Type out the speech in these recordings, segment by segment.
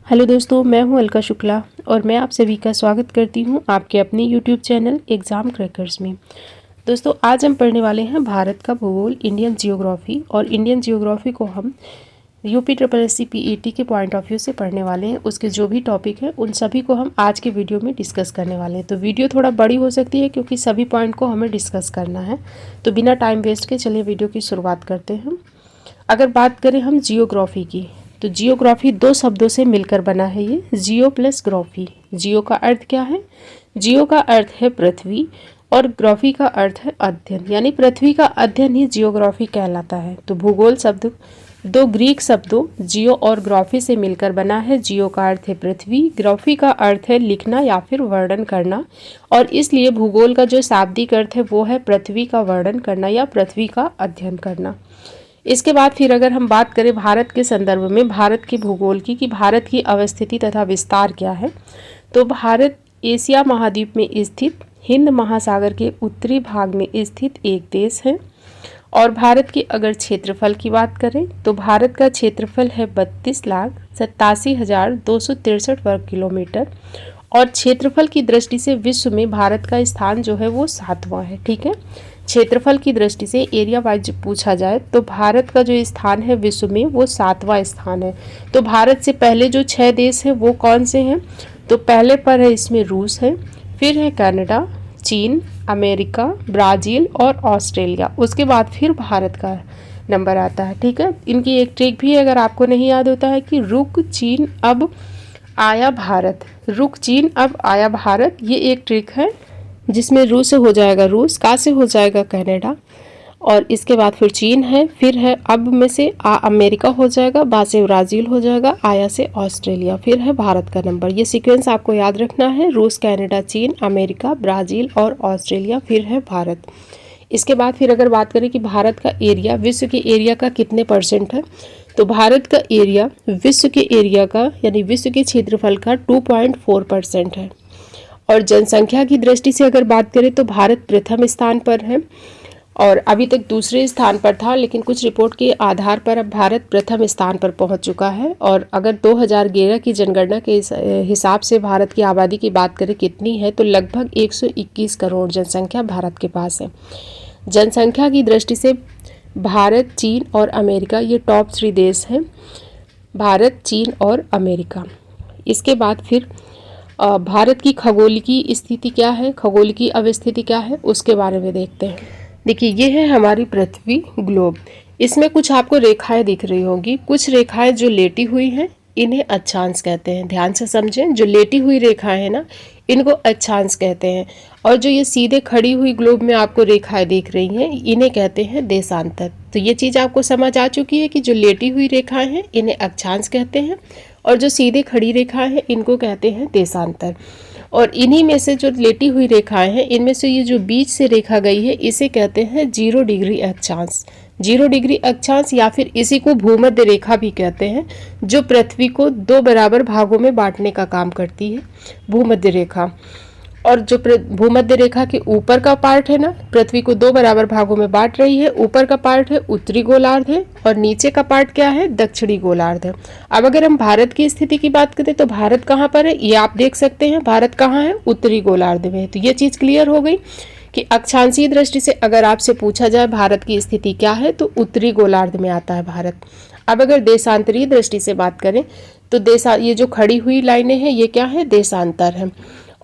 Hello दोस्तों, मैं हूं अलका शुक्ला और मैं आप सभी का स्वागत करती हूं आपके अपने यूट्यूब चैनल एग्ज़ाम क्रैकर्स में। दोस्तों, आज हम पढ़ने वाले हैं भारत का भूगोल, इंडियन जियोग्राफी। और इंडियन जियोग्राफी को हम UP triple S C PET के पॉइंट ऑफ व्यू से पढ़ने वाले हैं। उसके जो भी टॉपिक हैं उन सभी को हम आज के वीडियो में डिस्कस करने वाले हैं। तो वीडियो थोड़ा बड़ी हो सकती है क्योंकि सभी पॉइंट को हमें डिस्कस करना है। तो बिना टाइम वेस्ट के चलिए वीडियो की शुरुआत करते हैं। अगर बात करें हम जियोग्राफी की, तो जियोग्राफी दो शब्दों से मिलकर बना है। ये जियो प्लस ग्राफी। जियो का अर्थ क्या है? जियो का अर्थ है पृथ्वी और ग्राफी का अर्थ है अध्ययन, यानी पृथ्वी का अध्ययन ही जियोग्राफी कहलाता है। तो भूगोल शब्द दो ग्रीक शब्दों जियो और ग्राफी से मिलकर बना है। जियो का अर्थ है पृथ्वी, ग्राफी का अर्थ है लिखना या फिर वर्णन करना, और इसलिए भूगोल का जो शाब्दिक अर्थ है वो है पृथ्वी का वर्णन करना या पृथ्वी का अध्ययन करना। इसके बाद फिर अगर हम बात करें भारत के संदर्भ में भारत के भूगोल की, कि भारत की अवस्थिति तथा विस्तार क्या है, तो भारत एशिया महाद्वीप में स्थित हिंद महासागर के उत्तरी भाग में स्थित एक देश है। और भारत की अगर क्षेत्रफल की बात करें तो भारत का क्षेत्रफल है 32,87,263 वर्ग किलोमीटर। और क्षेत्रफल की दृष्टि से विश्व में भारत का स्थान जो है वो 7वां है। ठीक है, क्षेत्रफल की दृष्टि से एरिया वाइज पूछा जाए तो भारत का जो स्थान है विश्व में वो 7वां स्थान है। तो भारत से पहले जो 6 देश हैं वो कौन से हैं? तो पहले पर है इसमें रूस है, फिर है कनाडा, चीन, अमेरिका, ब्राज़ील और ऑस्ट्रेलिया। उसके बाद फिर भारत का नंबर आता है। ठीक है, इनकी एक ट्रिक भी अगर आपको नहीं याद होता है कि रुक चीन अब आया भारत, रुक चीन अब आया भारत, ये एक ट्रिक है जिसमें रू से हो जाएगा रूस, का से हो जाएगा कनाडा, और इसके बाद फिर चीन है, फिर है अब में से अमेरिका हो जाएगा, बा से ब्राज़ील हो जाएगा, आया से ऑस्ट्रेलिया, फिर है भारत का नंबर। ये सीक्वेंस आपको याद रखना है, रूस, कनाडा, चीन, अमेरिका, ब्राज़ील और ऑस्ट्रेलिया, फिर है भारत। इसके बाद फिर अगर बात करें कि भारत का एरिया विश्व के एरिया का कितने % है, तो भारत का एरिया विश्व के एरिया का यानी विश्व के क्षेत्रफल का 2.4% है। और जनसंख्या की दृष्टि से अगर बात करें तो भारत प्रथम स्थान पर है और अभी तक दूसरे स्थान पर था, लेकिन कुछ रिपोर्ट के आधार पर अब भारत प्रथम स्थान पर पहुंच चुका है। और अगर 2011 की जनगणना के हिसाब से भारत की आबादी की बात करें कितनी है, तो लगभग 121 करोड़ जनसंख्या भारत के पास है। जनसंख्या की दृष्टि से भारत, चीन और अमेरिका ये टॉप 3 देश हैं, भारत, चीन और अमेरिका। इसके बाद फिर भारत की खगोलीय स्थिति क्या है, खगोलीय अवस्थिति क्या है, उसके बारे में देखते हैं। देखिए, ये है हमारी पृथ्वी ग्लोब। इसमें कुछ आपको रेखाएं दिख रही होंगी, कुछ रेखाएं जो लेटी हुई हैं इन्हें अक्षांश कहते हैं। ध्यान से समझें, जो लेटी हुई रेखाएं हैं ना इनको अक्षांश कहते हैं, और जो ये सीधे खड़ी हुई ग्लोब में आपको रेखाएं दिख रही हैं इन्हें कहते हैं देशांतर। तो ये चीज़ आपको समझ आ चुकी है कि जो लेटी हुई रेखाएं हैं इन्हें अक्षांश कहते हैं और जो सीधे खड़ी रेखाएं हैं इनको कहते हैं देशांतर। और इन्हीं में से जो लेटी हुई रेखाएं हैं इनमें से ये जो बीच से रेखा गई है इसे कहते हैं 0 डिग्री अक्षांश। 0 डिग्री अक्षांश या फिर इसी को भूमध्य रेखा भी कहते हैं, जो पृथ्वी को 2 बराबर भागों में बांटने का काम करती है, भूमध्य रेखा। और जो भूमध्य रेखा के ऊपर का पार्ट है ना, पृथ्वी को 2 बराबर भागों में बांट रही है। ऊपर का पार्ट है उत्तरी गोलार्ध है और नीचे का पार्ट क्या है, दक्षिणी गोलार्ध है। अब अगर हम भारत की स्थिति की बात करें तो भारत कहाँ पर है, ये आप देख सकते हैं, भारत कहाँ है, उत्तरी गोलार्ध में है। तो ये चीज़ क्लियर हो गई कि अक्षांशीय दृष्टि से अगर आपसे पूछा जाए भारत की स्थिति क्या है तो उत्तरी गोलार्ध में आता है भारत। अब अगर देशांतरीय दृष्टि से बात करें तो ये जो खड़ी हुई लाइनें हैं ये क्या है, देशांतर है।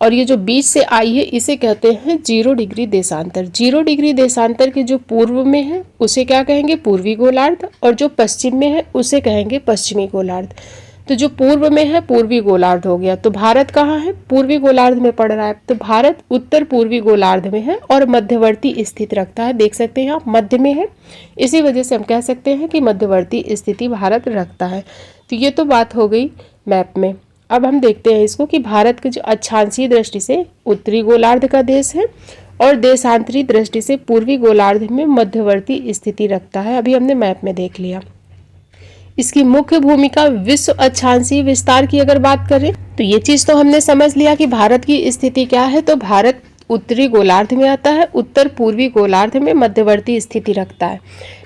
और ये जो बीच से आई है इसे कहते हैं 0 डिग्री देशांतर। 0 डिग्री देशांतर के जो पूर्व में है उसे क्या कहेंगे, पूर्वी गोलार्ध, और जो पश्चिम में है उसे कहेंगे पश्चिमी गोलार्ध। तो जो पूर्व में है पूर्वी गोलार्ध हो गया। तो भारत कहाँ है, पूर्वी गोलार्ध में पड़ रहा है। तो भारत उत्तर पूर्वी गोलार्ध में है और मध्यवर्ती स्थिति रखता है। देख सकते हैं आप, मध्य में है, इसी वजह से हम कह सकते हैं कि मध्यवर्ती स्थिति भारत रखता है। तो ये तो बात हो गई मैप में। अब हम देखते हैं इसको कि भारत के जो अक्षांशीय दृष्टि से उत्तरी गोलार्ध का देश है और देशांतरी दृष्टि से पूर्वी गोलार्ध में मध्यवर्ती स्थिति रखता है। अभी हमने मैप में देख लिया। इसकी मुख्य भूमिका विश्व अक्षांशीय विस्तार की अगर बात करें तो ये चीज़ तो हमने समझ लिया कि भारत की स्थिति क्या है। तो भारत उत्तरी गोलार्ध में आता है, उत्तर पूर्वी गोलार्ध में मध्यवर्ती स्थिति रखता है।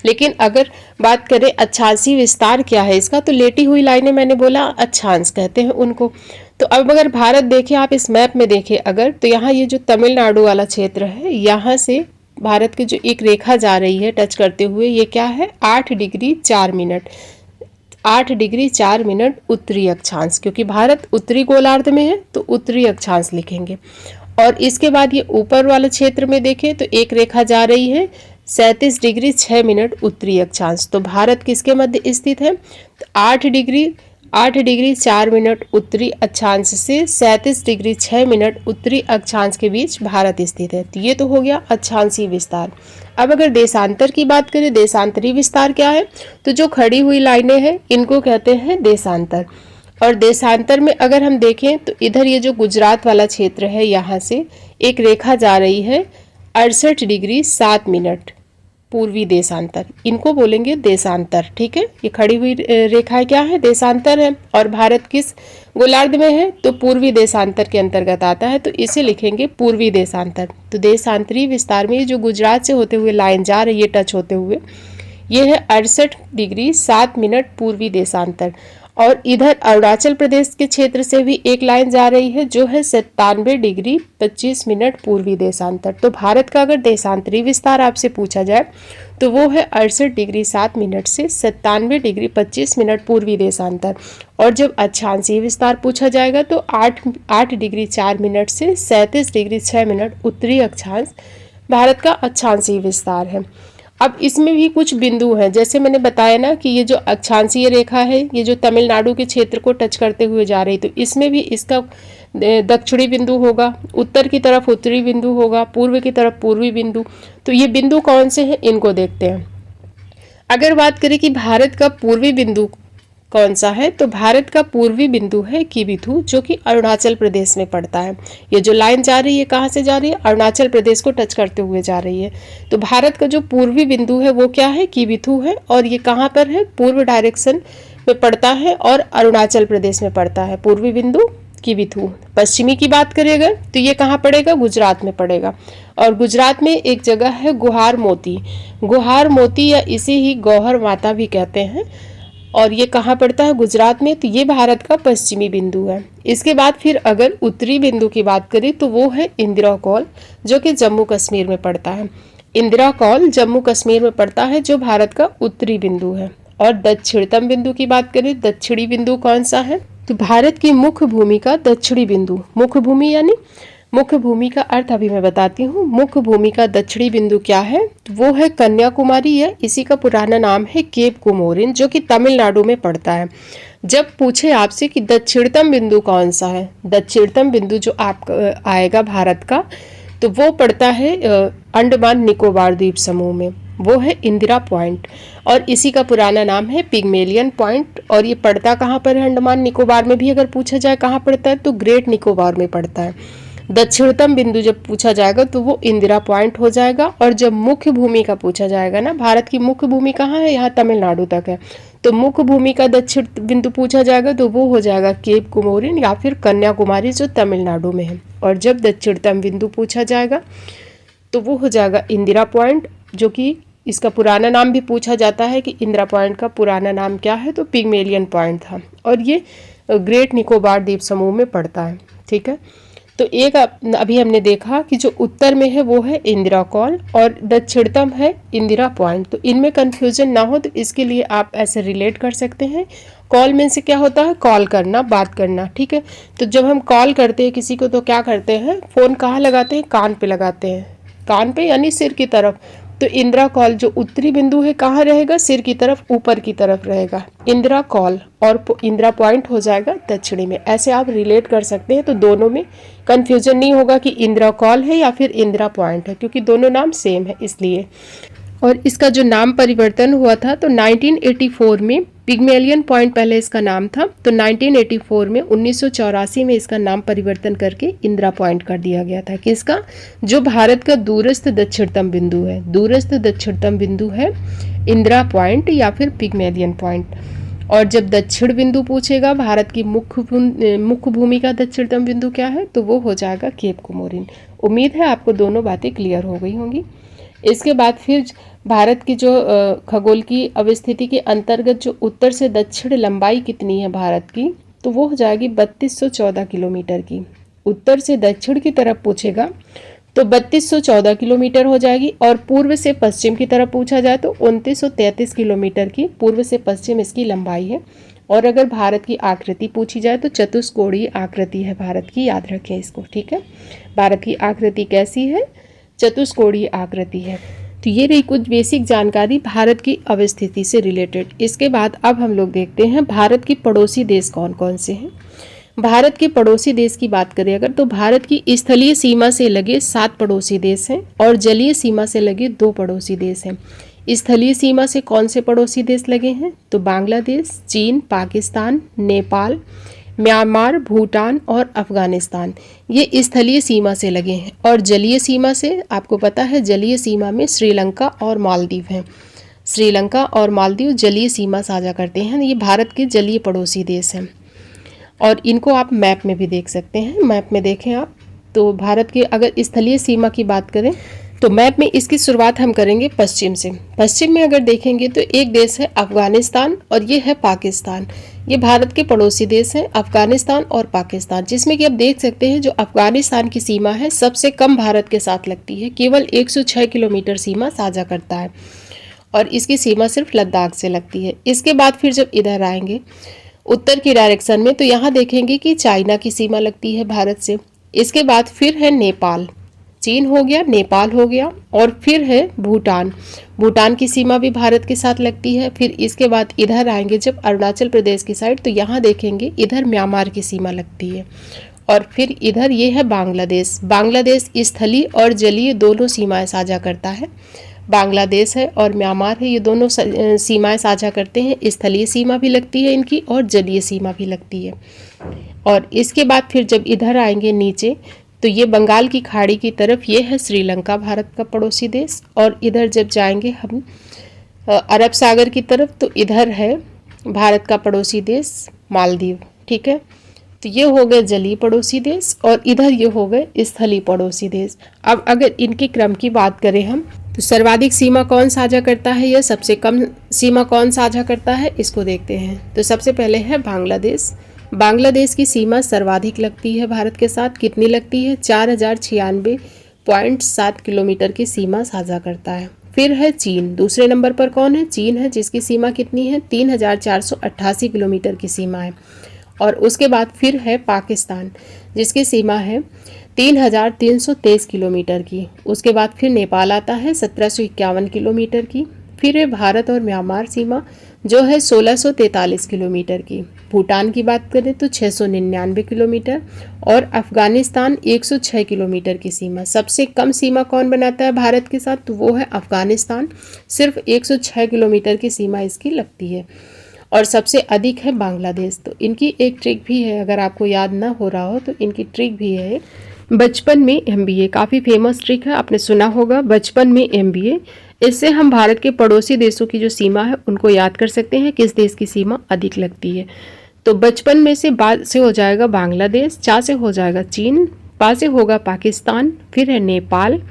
लेकिन अगर बात करें अक्षांशीय विस्तार क्या है इसका, तो लेटी हुई लाइनें मैंने बोला अक्षांश कहते हैं उनको। तो अब अगर भारत देखें, आप इस मैप में देखें अगर, तो यहाँ ये जो तमिलनाडु वाला क्षेत्र है, यहाँ से भारत की जो एक रेखा जा रही है टच करते हुए, ये क्या है 8 डिग्री 4 मिनट, 8 डिग्री 4 मिनट उत्तरी अक्षांश, क्योंकि भारत उत्तरी गोलार्ध में है तो उत्तरी अक्षांश लिखेंगे। और इसके बाद ये ऊपर वाले क्षेत्र में देखें तो एक रेखा जा रही है 37 डिग्री 6 मिनट उत्तरी अक्षांश। तो भारत किसके मध्य स्थित है, तो 8 डिग्री 4 मिनट उत्तरी अक्षांश से 37 डिग्री 6 मिनट उत्तरी अक्षांश के बीच भारत स्थित है। तो ये तो हो गया अक्षांशीय विस्तार। अब अगर देशांतर की बात करें, देशांतरी विस्तार क्या है, तो जो खड़ी हुई लाइनें हैं इनको कहते हैं देशांतर। और देशांतर में अगर हम देखें तो इधर ये जो गुजरात वाला क्षेत्र है, यहाँ से एक रेखा जा रही है 68 डिग्री 7 मिनट पूर्वी देशांतर, इनको बोलेंगे देशांतर। ठीक है, ये खड़ी हुई रेखाएं क्या है, देशांतर है। और भारत किस गोलार्ध में है, तो पूर्वी देशांतर के अंतर्गत आता है, तो इसे लिखेंगे पूर्वी देशांतर। तो देशांतरी विस्तार में जो गुजरात से होते हुए लाइन जा रही है टच होते हुए, ये है 68 डिग्री 7 मिनट पूर्वी देशांतर। और इधर अरुणाचल प्रदेश के क्षेत्र से भी एक लाइन जा रही है जो है 97 डिग्री 25 मिनट पूर्वी देशांतर। तो भारत का अगर देशांतरी विस्तार आपसे पूछा जाए तो वो है 68 डिग्री 7 मिनट से 97 डिग्री 25 मिनट पूर्वी देशांतर। और जब अक्षांशीय विस्तार पूछा जाएगा तो 8 डिग्री 4 मिनट से 37 डिग्री 6 मिनट उत्तरी अक्षांश भारत का अक्षांशीय विस्तार है। अब इसमें भी कुछ बिंदु हैं, जैसे मैंने बताया ना कि ये जो अक्षांशीय रेखा है ये जो तमिलनाडु के क्षेत्र को टच करते हुए जा रही, तो इसमें भी इसका दक्षिणी बिंदु होगा, उत्तर की तरफ उत्तरी बिंदु होगा, पूर्व की तरफ पूर्वी बिंदु। तो ये बिंदु कौन से हैं इनको देखते हैं। अगर बात करें कि भारत का पूर्वी बिंदु कौन सा है, तो भारत का पूर्वी बिंदु है किबिथु, जो कि अरुणाचल प्रदेश में पड़ता है। ये जो लाइन जा रही है कहाँ से जा रही है, अरुणाचल प्रदेश को टच करते हुए जा रही है। तो भारत का जो पूर्वी बिंदु है वो क्या है, किबिथु है। और ये कहाँ पर है, पूर्व डायरेक्शन में पड़ता है और अरुणाचल प्रदेश में पड़ता है पूर्वी बिंदु किबिथु। पश्चिमी की बात करेगा तो ये कहाँ पड़ेगा, गुजरात में पड़ेगा। और गुजरात में एक जगह है गुहार मोती या इसे ही गौहर माता भी कहते हैं, और ये कहाँ पड़ता है, गुजरात में। तो ये भारत का पश्चिमी बिंदु है। इसके बाद फिर अगर उत्तरी बिंदु की बात करें तो वो है इंदिरा कौल, जो कि जम्मू कश्मीर में पड़ता है। इंदिरा कौल जम्मू कश्मीर में पड़ता है, जो भारत का उत्तरी बिंदु है। और दक्षिणतम बिंदु की बात करें, दक्षिणी बिंदु कौन सा है, तो भारत की मुख्य भूमि का दक्षिणी बिंदु, मुख्य भूमि यानी मुख्य भूमि का अर्थ अभी मैं बताती हूँ। मुख्य भूमि का दक्षिणी बिंदु क्या है, तो वो है कन्याकुमारी है, इसी का पुराना नाम है केप कोमोरिन, जो कि तमिलनाडु में पड़ता है। जब पूछे आपसे कि दक्षिणतम बिंदु कौन सा है, दक्षिणतम बिंदु जो आप आएगा भारत का, तो वो पड़ता है अंडमान निकोबार द्वीप समूह में, वो है इंदिरा पॉइंट, और इसी का पुराना नाम है पिग्मेलियन पॉइंट। और ये पड़ता कहाँ पर है, अंडमान निकोबार में भी अगर पूछा जाए कहाँ पड़ता है, तो ग्रेट निकोबार में पड़ता है। दक्षिणतम बिंदु जब पूछा जाएगा तो वो इंदिरा पॉइंट हो जाएगा। और जब मुख्य भूमि का पूछा जाएगा ना, भारत की मुख्य भूमि कहाँ है, यहाँ तमिलनाडु तक है, तो मुख्य भूमि का दक्षिण बिंदु पूछा जाएगा तो वो हो जाएगा केप कोमोरिन या फिर कन्याकुमारी, जो तमिलनाडु में है। और जब दक्षिणतम बिंदु पूछा जाएगा तो वो हो जाएगा इंदिरा पॉइंट, जो कि इसका पुराना नाम भी पूछा जाता है कि इंदिरा पॉइंट का पुराना नाम क्या है, तो पिग्मेलियन पॉइंट था। और ये ग्रेट निकोबार द्वीप समूह में पड़ता है। ठीक है, तो एक अभी हमने देखा कि जो उत्तर में है वो है इंदिरा कॉल और दक्षिणतम है इंदिरा पॉइंट। तो इनमें कन्फ्यूजन ना हो तो इसके लिए आप ऐसे रिलेट कर सकते हैं। कॉल में से क्या होता है, कॉल करना, बात करना। ठीक है, तो जब हम कॉल करते हैं किसी को तो क्या करते हैं, फ़ोन कहाँ लगाते हैं, कान पे लगाते हैं, कान पे यानी सिर की तरफ। तो इंदिरा कॉल जो उत्तरी बिंदु है कहाँ रहेगा, सिर की तरफ, ऊपर की तरफ रहेगा इंदिरा कॉल, और इंदिरा पॉइंट हो जाएगा दक्षिणी में। ऐसे आप रिलेट कर सकते हैं, तो दोनों में कंफ्यूजन नहीं होगा कि इंदिरा कॉल है या फिर इंदिरा पॉइंट है, क्योंकि दोनों नाम सेम है इसलिए। और इसका जो नाम परिवर्तन हुआ था तो 1984 में, पिग्मेलियन पॉइंट पहले इसका नाम था, तो 1984 में 1984 में इसका नाम परिवर्तन करके इंदिरा पॉइंट कर दिया गया था। किसका, जो भारत का दूरस्थ दक्षिणतम बिंदु है, दूरस्थ दक्षिणतम बिंदु है इंदिरा पॉइंट या फिर पिग्मेलियन पॉइंट। और जब दक्षिण बिंदु पूछेगा भारत की मुख्य भूमि का दक्षिणतम बिंदु क्या है, तो वो हो जाएगा केप कोमोरिन। उम्मीद है आपको दोनों बातें क्लियर हो गई होंगी। इसके बाद फिर भारत की जो खगोल की अवस्थिति के अंतर्गत जो उत्तर से दक्षिण लंबाई कितनी है भारत की, तो वो हो जाएगी 3214 किलोमीटर की। उत्तर से दक्षिण की तरफ पूछेगा तो 3214 किलोमीटर हो जाएगी, और पूर्व से पश्चिम की तरफ पूछा जाए तो 2933 किलोमीटर की पूर्व से पश्चिम इसकी लंबाई है। और अगर भारत की आकृति पूछी जाए तो चतुष्कोणीय आकृति है भारत की, याद रखें इसको, ठीक है। भारत की आकृति कैसी है, चतुष्कोणीय आकृति है। तो ये रही कुछ बेसिक जानकारी भारत की अवस्थिति से रिलेटेड। इसके बाद अब हम लोग देखते हैं भारत के पड़ोसी देश कौन कौन से हैं। भारत के पड़ोसी देश की बात करें अगर, तो भारत की स्थलीय सीमा से लगे 7 पड़ोसी देश हैं और जलीय सीमा से लगे 2 पड़ोसी देश हैं। स्थलीय सीमा से कौन से पड़ोसी देश लगे हैं, तो बांग्लादेश, चीन, पाकिस्तान, नेपाल, म्यांमार, भूटान और अफगानिस्तान, ये स्थलीय सीमा से लगे हैं। और जलीय सीमा से आपको पता है, जलीय सीमा में श्रीलंका और मालदीव हैं। श्रीलंका और मालदीव जलीय सीमा साझा करते हैं। ये भारत के जलीय पड़ोसी देश हैं और इनको आप मैप में भी देख सकते हैं। मैप में देखें आप, तो भारत के अगर स्थलीय सीमा की बात करें तो मैप में इसकी शुरुआत हम करेंगे पश्चिम से। पश्चिम में अगर देखेंगे तो एक देश है अफगानिस्तान और ये है पाकिस्तान। ये भारत के पड़ोसी देश हैं अफगानिस्तान और पाकिस्तान, जिसमें कि आप देख सकते हैं जो अफगानिस्तान की सीमा है सबसे कम भारत के साथ लगती है, केवल 106 किलोमीटर सीमा साझा करता है और इसकी सीमा सिर्फ लद्दाख से लगती है। इसके बाद फिर जब इधर आएंगे उत्तर की डायरेक्शन में, तो यहाँ देखेंगे कि चाइना की सीमा लगती है भारत से। इसके बाद फिर है नेपाल, चीन हो गया, नेपाल हो गया, और फिर है भूटान। भूटान की सीमा भी भारत के साथ लगती है। फिर इसके बाद इधर आएंगे जब अरुणाचल प्रदेश की साइड, तो यहाँ देखेंगे इधर म्यांमार की सीमा लगती है। और फिर इधर ये है बांग्लादेश। बांग्लादेश स्थलीय और जलीय दोनों सीमाएं साझा करता है। बांग्लादेश है और म्यांमार है, ये दोनों सीमाएं साझा करते हैं। स्थलीय सीमा भी लगती है इनकी और जलीय सीमा भी लगती है। और इसके बाद फिर जब इधर आएंगे नीचे, तो ये बंगाल की खाड़ी की तरफ, ये है श्रीलंका भारत का पड़ोसी देश। और इधर जब जाएंगे हम अरब सागर की तरफ, तो इधर है भारत का पड़ोसी देश मालदीव, ठीक है। तो ये हो गए जलीय पड़ोसी देश और इधर ये हो गए स्थलीय पड़ोसी देश। अब अगर इनके क्रम की बात करें हम, तो सर्वाधिक सीमा कौन साझा करता है या सबसे कम सीमा कौन साझा करता है, इसको देखते हैं। तो सबसे पहले है बांग्लादेश। बांग्लादेश की सीमा सर्वाधिक लगती है भारत के साथ। कितनी लगती है, 4096.7 किलोमीटर की सीमा साझा करता है। फिर है चीन, दूसरे नंबर पर कौन है, चीन है, जिसकी सीमा कितनी है, 3488 किलोमीटर की सीमा है। और उसके बाद फिर है पाकिस्तान, जिसकी सीमा है 3323 किलोमीटर की। उसके बाद फिर नेपाल आता है 1751 किलोमीटर की। फिर है भारत और म्यांमार सीमा, जो है 1643 किलोमीटर की। भूटान की बात करें तो 699 किलोमीटर और अफगानिस्तान 106 किलोमीटर की सीमा। सबसे कम सीमा कौन बनाता है भारत के साथ, तो वो है अफगानिस्तान, सिर्फ 106 किलोमीटर की सीमा इसकी लगती है। और सबसे अधिक है बांग्लादेश। तो इनकी एक ट्रिक भी है, अगर आपको याद ना हो रहा हो तो इनकी ट्रिक भी है, बचपन में MBA, काफ़ी फेमस ट्रिक है, आपने सुना होगा, बचपन में MBA। इससे हम भारत के पड़ोसी देशों की जो सीमा है उनको याद कर सकते हैं, किस देश की सीमा अधिक लगती है। तो बचपन में से बाद से हो जाएगा बांग्लादेश, चा से हो जाएगा चीन, पा से होगा पाकिस्तान, फिर है नेपाल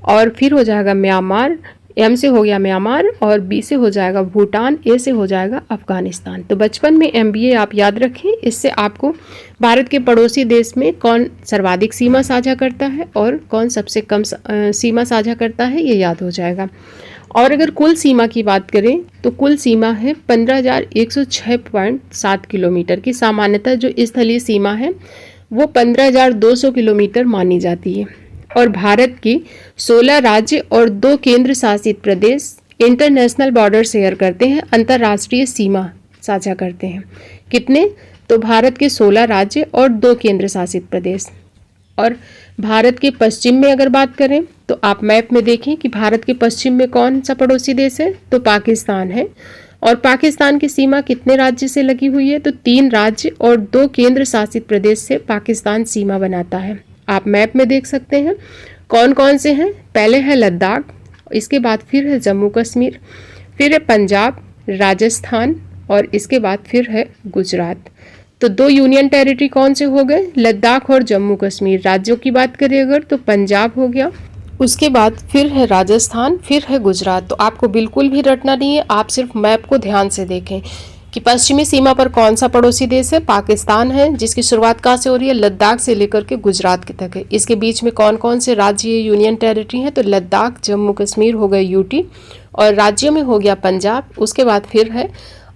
और फिर हो जाएगा म्यांमार, M से हो गया म्यांमार और B से हो जाएगा भूटान, A से हो जाएगा अफगानिस्तान। तो बचपन में MBA आप याद रखें, इससे आपको भारत के पड़ोसी देश में कौन सर्वाधिक सीमा साझा करता है और कौन सबसे कम सीमा साझा करता है, ये याद हो जाएगा। और अगर कुल सीमा की बात करें तो कुल सीमा है 15,106.7 किलोमीटर की। सामान्यतः जो स्थलीय सीमा है वो 15,200 किलोमीटर मानी जाती है। और भारत की 16 राज्य और 2 केंद्र शासित प्रदेश इंटरनेशनल बॉर्डर शेयर करते हैं, अंतर्राष्ट्रीय सीमा साझा करते हैं। कितने, तो भारत के 16 राज्य और 2 केंद्र शासित प्रदेश। और भारत के पश्चिम में अगर बात करें तो आप मैप में देखें कि भारत के पश्चिम में कौन सा पड़ोसी देश है, तो पाकिस्तान है। और पाकिस्तान की सीमा कितने राज्य से लगी हुई है, तो 3 राज्य और 2 केंद्र शासित प्रदेश से पाकिस्तान सीमा बनाता है। आप मैप में देख सकते हैं कौन कौन से हैं। पहले है लद्दाख, इसके बाद फिर है जम्मू कश्मीर, फिर है पंजाब, राजस्थान, और इसके बाद फिर है गुजरात। तो 2 यूनियन टेरिटरी कौन से हो गए, लद्दाख और जम्मू कश्मीर। राज्यों की बात करें अगर तो पंजाब हो गया, उसके बाद फिर है राजस्थान, फिर है गुजरात। तो आपको बिल्कुल भी रटना नहीं है, आप सिर्फ मैप को ध्यान से देखें कि पश्चिमी सीमा पर कौन सा पड़ोसी देश है, पाकिस्तान है, जिसकी शुरुआत कहाँ से हो रही है, लद्दाख से लेकर के गुजरात के तक है। इसके बीच में कौन कौन से राज्य यूनियन टेरिटरी हैं, तो लद्दाख, जम्मू कश्मीर हो गए यूटी, और राज्यों में हो गया पंजाब, उसके बाद फिर है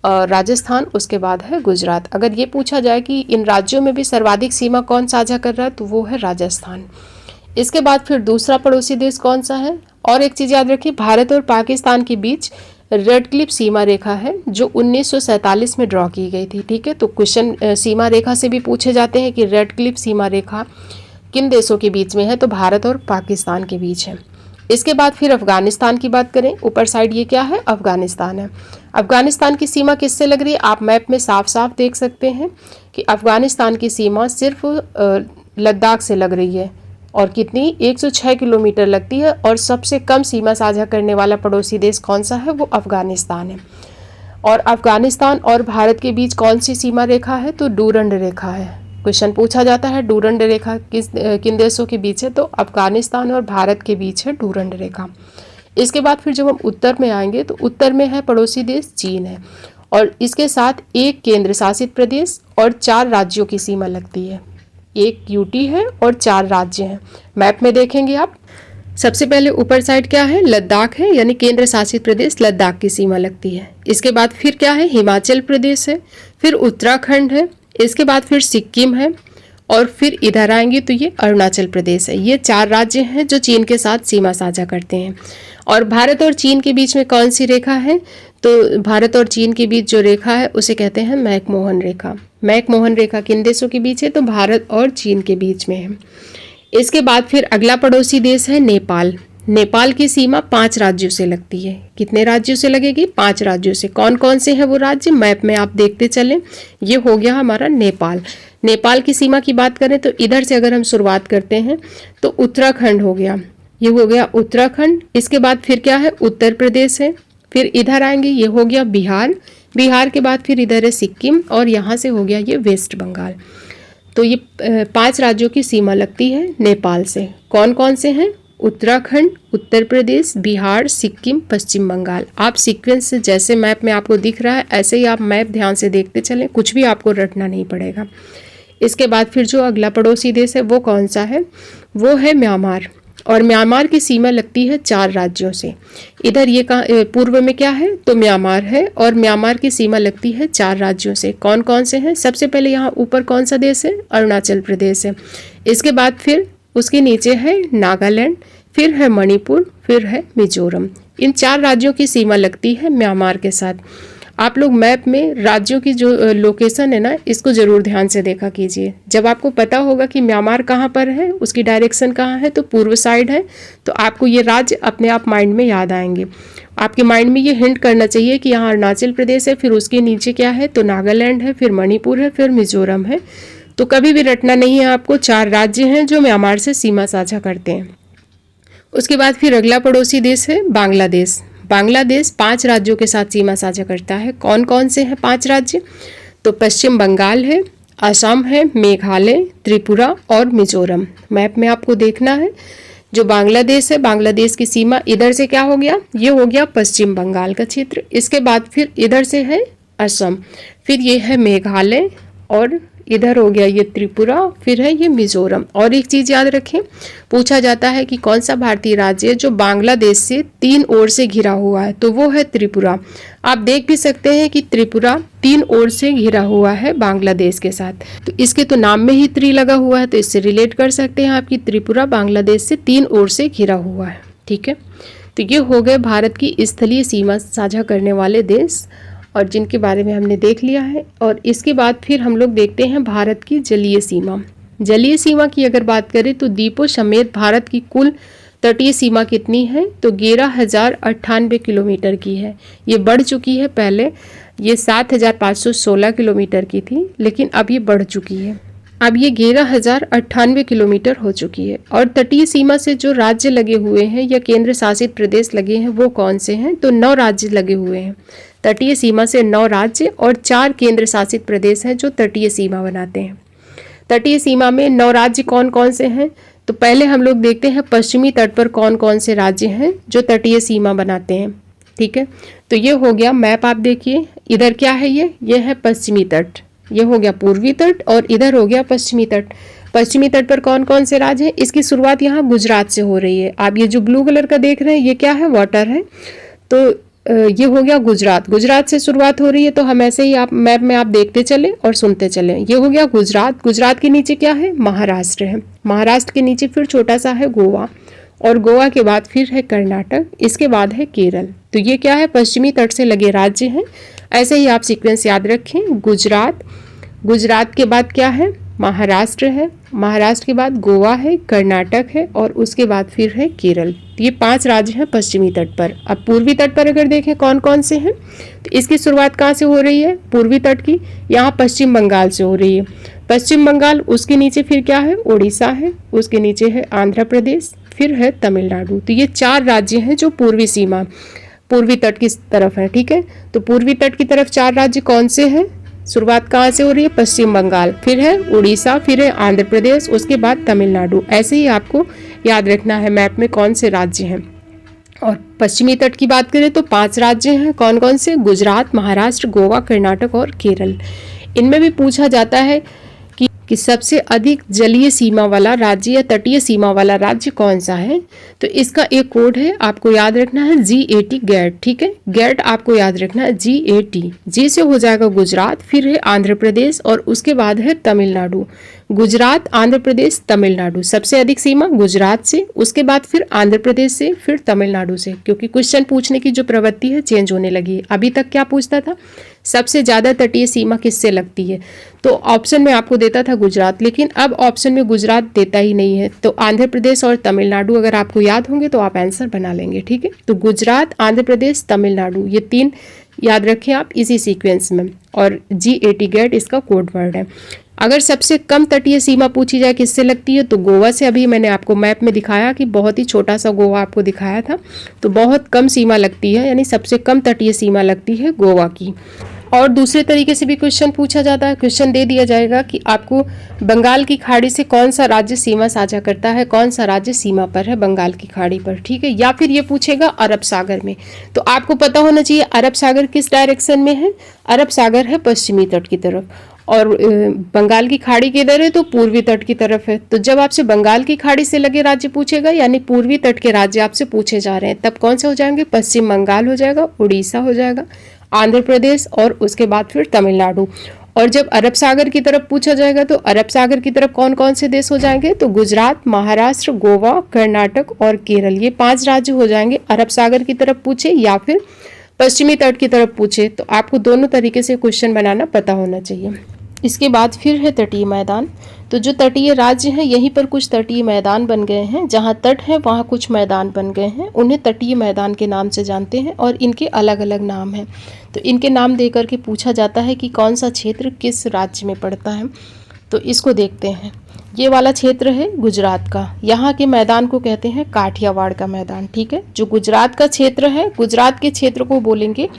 राजस्थान, उसके बाद है गुजरात। अगर ये पूछा जाए कि इन राज्यों में भी सर्वाधिक सीमा कौन साझा कर रहा है, तो वो है राजस्थान। इसके बाद फिर दूसरा पड़ोसी देश कौन सा है, और एक चीज़ याद रखिए, भारत और पाकिस्तान के बीच रेड क्लिफ सीमा रेखा है जो 1947 में ड्रॉ की गई थी। ठीक है, तो क्वेश्चन सीमा रेखा से भी पूछे जाते हैं कि रेड क्लिफ सीमा रेखा किन देशों के बीच में है, तो भारत और पाकिस्तान के बीच है। इसके बाद फिर अफगानिस्तान की बात करें, ऊपर साइड ये क्या है, अफगानिस्तान है। अफगानिस्तान की सीमा किससे लग रही है, आप मैप में साफ साफ देख सकते हैं कि अफगानिस्तान की सीमा सिर्फ लद्दाख से लग रही है, और कितनी 106 किलोमीटर लगती है। और सबसे कम सीमा साझा करने वाला पड़ोसी देश कौन सा है, वो अफगानिस्तान है। और अफगानिस्तान और भारत के बीच कौन सी सीमा रेखा है, तो डूरंड रेखा है। क्वेश्चन पूछा जाता है डूरंड रेखा किन देशों के बीच है, तो अफगानिस्तान और भारत के बीच है डूरंड रेखा। इसके बाद फिर जब हम उत्तर में आएंगे तो उत्तर में है पड़ोसी देश चीन है, और इसके साथ एक केंद्र शासित प्रदेश और 4 राज्यों की सीमा लगती है। एक यूटी है और 4 राज्य हैं। मैप में देखेंगे आप, सबसे पहले ऊपर साइड क्या है, लद्दाख है, यानी केंद्र शासित प्रदेश लद्दाख की सीमा लगती है। इसके बाद फिर क्या है, हिमाचल प्रदेश है, फिर उत्तराखंड है, इसके बाद फिर सिक्किम है, और फिर इधर आएंगे तो ये अरुणाचल प्रदेश है। ये 4 राज्य हैं जो चीन के साथ सीमा साझा करते हैं। और भारत और चीन के बीच में कौन सी रेखा है, तो भारत और चीन के बीच जो रेखा है उसे कहते हैं मैकमोहन रेखा। मैकमोहन रेखा किन देशों के बीच है, तो भारत और चीन के बीच में है। इसके बाद फिर अगला पड़ोसी देश है नेपाल। नेपाल की सीमा 5 राज्यों से लगती है। कितने राज्यों से लगेगी, 5 राज्यों से। कौन कौन से हैं वो राज्य, मैप में आप देखते चलें। ये हो गया हमारा नेपाल। नेपाल की सीमा की बात करें तो इधर से अगर हम शुरुआत करते हैं तो उत्तराखंड हो गया, ये हो गया उत्तराखंड। इसके बाद फिर क्या है, उत्तर प्रदेश है, फिर इधर आएंगे ये हो गया बिहार, बिहार के बाद फिर इधर है सिक्किम, और यहाँ से हो गया ये वेस्ट बंगाल। तो ये 5 राज्यों की सीमा लगती है नेपाल से। कौन कौन से हैं, उत्तराखंड, उत्तर प्रदेश, बिहार, सिक्किम, पश्चिम बंगाल। आप सीक्वेंस से जैसे मैप में आपको दिख रहा है ऐसे ही आप मैप ध्यान से देखते चलें, कुछ भी आपको रटना नहीं पड़ेगा। इसके बाद फिर जो अगला पड़ोसी देश है वो कौन सा है, वो है म्यांमार, और म्यांमार की सीमा लगती है 4 राज्यों से। इधर ये पूर्व में क्या है, तो म्यांमार है, और म्यांमार की सीमा लगती है 4 राज्यों से। कौन कौन से हैं, सबसे पहले यहाँ ऊपर कौन सा देश है, अरुणाचल प्रदेश है। इसके बाद फिर उसके नीचे है नागालैंड, फिर है मणिपुर, फिर है मिजोरम। इन 4 राज्यों की सीमा लगती है म्यांमार के साथ। आप लोग मैप में राज्यों की जो लोकेशन है ना, इसको ज़रूर ध्यान से देखा कीजिए। जब आपको पता होगा कि म्यांमार कहाँ पर है, उसकी डायरेक्शन कहाँ है, तो पूर्व साइड है, तो आपको ये राज्य अपने आप माइंड में याद आएंगे। आपके माइंड में ये हिंट करना चाहिए कि यहाँ अरुणाचल प्रदेश है, फिर उसके नीचे क्या है, तो नागालैंड है, फिर मणिपुर है, फिर मिजोरम है। तो कभी भी रटना नहीं है आपको, 4 राज्य हैं जो म्यांमार से सीमा साझा करते हैं। उसके बाद फिर अगला पड़ोसी देश है बांग्लादेश। बांग्लादेश 5 राज्यों के साथ सीमा साझा करता है। कौन कौन से हैं 5 राज्य, तो पश्चिम बंगाल है, असम है, मेघालय, त्रिपुरा और मिजोरम। मैप में आपको देखना है, जो बांग्लादेश है, बांग्लादेश की सीमा इधर से क्या हो गया, ये हो गया पश्चिम बंगाल का क्षेत्र। इसके बाद फिर इधर से है असम, फिर ये है मेघालय, और इधर हो गया ये त्रिपुरा, फिर है ये मिजोरम। और एक चीज़ याद रखें, पूछा जाता है कि कौन सा भारतीय राज्य है जो बांग्लादेश से 3 ओर से घिरा हुआ है, तो वो है त्रिपुरा। आप देख भी सकते हैं कि त्रिपुरा 3 ओर से घिरा हुआ है बांग्लादेश के साथ, तो इसके तो नाम में ही त्रि लगा हुआ है, तो इससे रिलेट कर सकते हैं आपकी त्रिपुरा बांग्लादेश से 3 ओर से घिरा हुआ है। ठीक है, तो ये हो गए भारत की स्थलीय सीमा साझा करने वाले देश, और जिनके बारे में हमने देख लिया है। और इसके बाद फिर हम लोग देखते हैं भारत की जलीय सीमा। जलीय सीमा की अगर बात करें तो द्वीपों समेत भारत की कुल तटीय सीमा कितनी है, तो 11,098 किलोमीटर की है। ये बढ़ चुकी है, पहले ये 7,516 किलोमीटर की थी, लेकिन अब ये बढ़ चुकी है। अब ये 11,098 किलोमीटर हो चुकी है। और तटीय सीमा से जो राज्य लगे हुए हैं या केंद्र शासित प्रदेश लगे हैं वो कौन से हैं? तो 9 राज्य लगे हुए हैं। तटीय सीमा से 9 राज्य और 4 केंद्र शासित प्रदेश हैं जो तटीय सीमा बनाते हैं। तटीय सीमा में 9 राज्य कौन कौन से हैं? तो पहले हम लोग देखते हैं पश्चिमी तट पर कौन कौन से राज्य हैं जो तटीय सीमा बनाते हैं। ठीक है, तो ये हो गया मैप। आप देखिए इधर क्या है, ये है पश्चिमी तट, ये हो गया पूर्वी तट और इधर हो गया पश्चिमी तट। पश्चिमी तट पर कौन कौन से राज्य हैं? इसकी शुरुआत यहाँ गुजरात से हो रही है। आप ये जो ब्लू कलर का देख रहे हैं ये क्या है? वाटर है। तो ये हो गया गुजरात। गुजरात से शुरुआत हो रही है, तो हम ऐसे ही आप मैप में आप देखते चले और सुनते चले। ये हो गया गुजरात। गुजरात के नीचे क्या है? महाराष्ट्र है। महाराष्ट्र के नीचे फिर छोटा सा है गोवा, और गोवा के बाद फिर है कर्नाटक, इसके बाद है केरल। तो ये क्या है? पश्चिमी तट से लगे राज्य हैं। ऐसे ही आप सीक्वेंस याद रखें। गुजरात, गुजरात के बाद क्या है? महाराष्ट्र है, महाराष्ट्र के बाद गोवा है, कर्नाटक है और उसके बाद फिर है केरल। तो ये 5 राज्य हैं पश्चिमी तट पर। अब पूर्वी तट पर अगर देखें कौन कौन से हैं, तो इसकी शुरुआत कहाँ से हो रही है? पूर्वी तट की यहाँ पश्चिम बंगाल से हो रही है। पश्चिम बंगाल, उसके नीचे फिर क्या है? उड़ीसा है, उसके नीचे है आंध्र प्रदेश, फिर है तमिलनाडु। तो ये 4 राज्य हैं जो पूर्वी सीमा, पूर्वी तट की तरफ है। ठीक है, तो पूर्वी तट की तरफ 4 राज्य कौन से हैं? शुरुआत कहाँ से हो रही है? पश्चिम बंगाल, फिर है उड़ीसा, फिर है आंध्र प्रदेश, उसके बाद तमिलनाडु। ऐसे ही आपको याद रखना है मैप में कौन से राज्य हैं। और पश्चिमी तट की बात करें तो 5 राज्य हैं। कौन कौन से? गुजरात, महाराष्ट्र, गोवा, कर्नाटक और केरल। इनमें भी पूछा जाता है कि सबसे अधिक जलीय सीमा वाला राज्य या तटीय सीमा वाला राज्य कौन सा है। तो इसका एक कोड है, आपको याद रखना है GAT, गैट। ठीक है, गैट आपको याद रखना है GAT। जी से हो जाएगा गुजरात, फिर है आंध्र प्रदेश और उसके बाद है तमिलनाडु। गुजरात, आंध्र प्रदेश, तमिलनाडु। सबसे अधिक सीमा गुजरात से, उसके बाद फिर आंध्र प्रदेश से, फिर तमिलनाडु से। क्योंकि क्वेश्चन पूछने की जो प्रवृत्ति है चेंज होने लगी है। अभी तक क्या पूछता था? सबसे ज़्यादा तटीय सीमा किससे लगती है? तो ऑप्शन में आपको देता था गुजरात, लेकिन अब ऑप्शन में गुजरात देता ही नहीं है। तो आंध्र प्रदेश और तमिलनाडु अगर आपको याद होंगे तो आप आंसर बना लेंगे। ठीक है, तो गुजरात, आंध्र प्रदेश, तमिलनाडु, ये 3 याद रखें आप इसी सीक्वेंस में। और GAT, गैट इसका कोड वर्ड है। अगर सबसे कम तटीय सीमा पूछी जाए किससे लगती है, तो गोवा से। अभी मैंने आपको मैप में दिखाया कि बहुत ही छोटा सा गोवा आपको दिखाया था, तो बहुत कम सीमा लगती है, यानी सबसे कम तटीय सीमा लगती है गोवा की। और दूसरे तरीके से भी क्वेश्चन पूछा जाता है। क्वेश्चन दे दिया जाएगा कि आपको बंगाल की खाड़ी से कौन सा राज्य सीमा साझा करता है, कौन सा राज्य सीमा पर है बंगाल की खाड़ी पर। ठीक है, या फिर ये पूछेगा अरब सागर में। तो आपको पता होना चाहिए अरब सागर किस डायरेक्शन में है। अरब सागर है पश्चिमी तट की तरफ, और बंगाल की खाड़ी किधर है? तो पूर्वी तट की तरफ है। तो जब आपसे बंगाल की खाड़ी से लगे राज्य पूछेगा, यानी पूर्वी तट के राज्य आपसे पूछे जा रहे हैं, तब कौन से हो जाएंगे? पश्चिम बंगाल हो जाएगा, उड़ीसा हो जाएगा, आंध्र प्रदेश और उसके बाद फिर तमिलनाडु। और जब अरब सागर की तरफ पूछा जाएगा तो अरब सागर की तरफ कौन कौन से देश हो जाएंगे? तो गुजरात, महाराष्ट्र, गोवा, कर्नाटक और केरल, ये 5 राज्य हो जाएंगे। अरब सागर की तरफ पूछे या फिर पश्चिमी तट की तरफ पूछे, तो आपको दोनों तरीके से क्वेश्चन बनाना पता होना चाहिए। इसके बाद फिर है तटीय मैदान। तो जो तटीय राज्य हैं यहीं पर कुछ तटीय मैदान बन गए हैं। जहाँ तट है वहाँ कुछ मैदान बन गए हैं, उन्हें तटीय मैदान के नाम से जानते हैं और इनके अलग अलग नाम हैं। तो इनके नाम देकर के पूछा जाता है कि कौन सा क्षेत्र किस राज्य में पड़ता है। तो इसको देखते हैं। ये वाला क्षेत्र है गुजरात का, यहाँ के मैदान को कहते हैं काठियावाड़ का मैदान। ठीक है, जो गुजरात का क्षेत्र है, गुजरात के क्षेत्र को बोलेंगे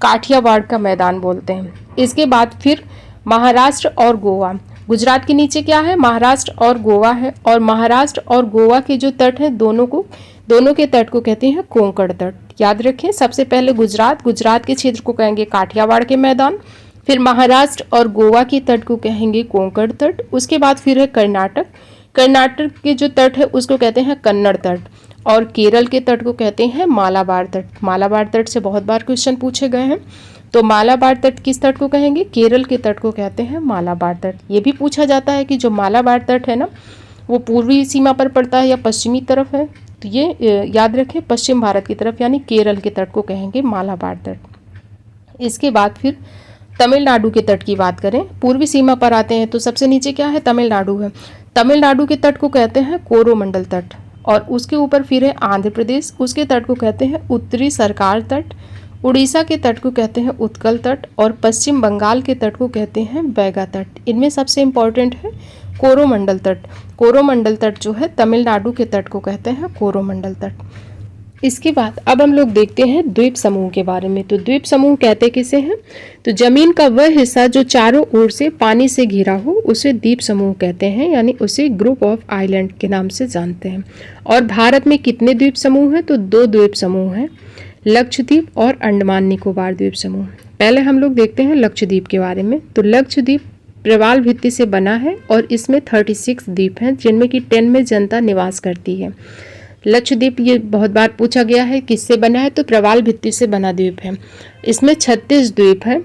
काठियावाड़ का मैदान बोलते हैं। इसके बाद फिर महाराष्ट्र और गोवा। गुजरात के नीचे क्या है? महाराष्ट्र और गोवा है, और महाराष्ट्र और गोवा के जो तट हैं दोनों के तट को कहते हैं कोंकण तट। याद रखें, सबसे पहले गुजरात के क्षेत्र को कहेंगे काठियावाड़ के मैदान, फिर महाराष्ट्र और गोवा के तट को कहेंगे कोंकण तट, उसके बाद फिर है कर्नाटक के जो तट है उसको कहते हैं कन्नड़ तट, और केरल के तट को कहते हैं मालाबार तट। मालाबार तट से बहुत बार क्वेश्चन पूछे गए हैं। तो मालाबार तट किस तट को कहेंगे? केरल के तट को कहते हैं मालाबार तट। ये भी पूछा जाता है कि जो मालाबार तट है ना, वो पूर्वी सीमा पर पड़ता है या पश्चिमी तरफ है। तो ये याद रखें, पश्चिम भारत की तरफ, यानी केरल के तट को कहेंगे मालाबार तट। इसके बाद फिर तमिलनाडु के तट की बात करें, पूर्वी सीमा पर आते हैं। तो सबसे नीचे क्या है? तमिलनाडु है। तमिलनाडु के तट को कहते हैं कोरोमंडल तट, और उसके ऊपर फिर है आंध्र प्रदेश, उसके तट को कहते हैं उत्तरी सरकार तट, उड़ीसा के तट को कहते हैं उत्कल तट और पश्चिम बंगाल के तट को कहते हैं बैगा तट। इनमें सबसे इम्पॉर्टेंट है कोरोमंडल तट। कोरोमंडल तट जो है तमिलनाडु के तट को कहते हैं कोरोमंडल तट। इसके बाद अब हम लोग देखते हैं द्वीप समूह के बारे में। तो द्वीप समूह कहते किसे हैं? तो जमीन का वह हिस्सा जो चारों ओर से पानी से घिरा हो उसे द्वीप समूह कहते हैं, यानी उसे ग्रुप ऑफ आइलैंड के नाम से जानते हैं। और भारत में कितने द्वीप समूह हैं? तो 2 द्वीप समूह हैं, लक्षद्वीप और अंडमान निकोबार द्वीप समूह। पहले हम लोग देखते हैं लक्षद्वीप के बारे में। तो लक्षद्वीप प्रवाल भित्ति से बना है और इसमें 36 द्वीप हैं, जिनमें कि 10 में जनता निवास करती है। लक्षद्वीप ये बहुत बार पूछा गया है किससे बना है, तो प्रवाल भित्ति से बना द्वीप है। इसमें 36 द्वीप हैं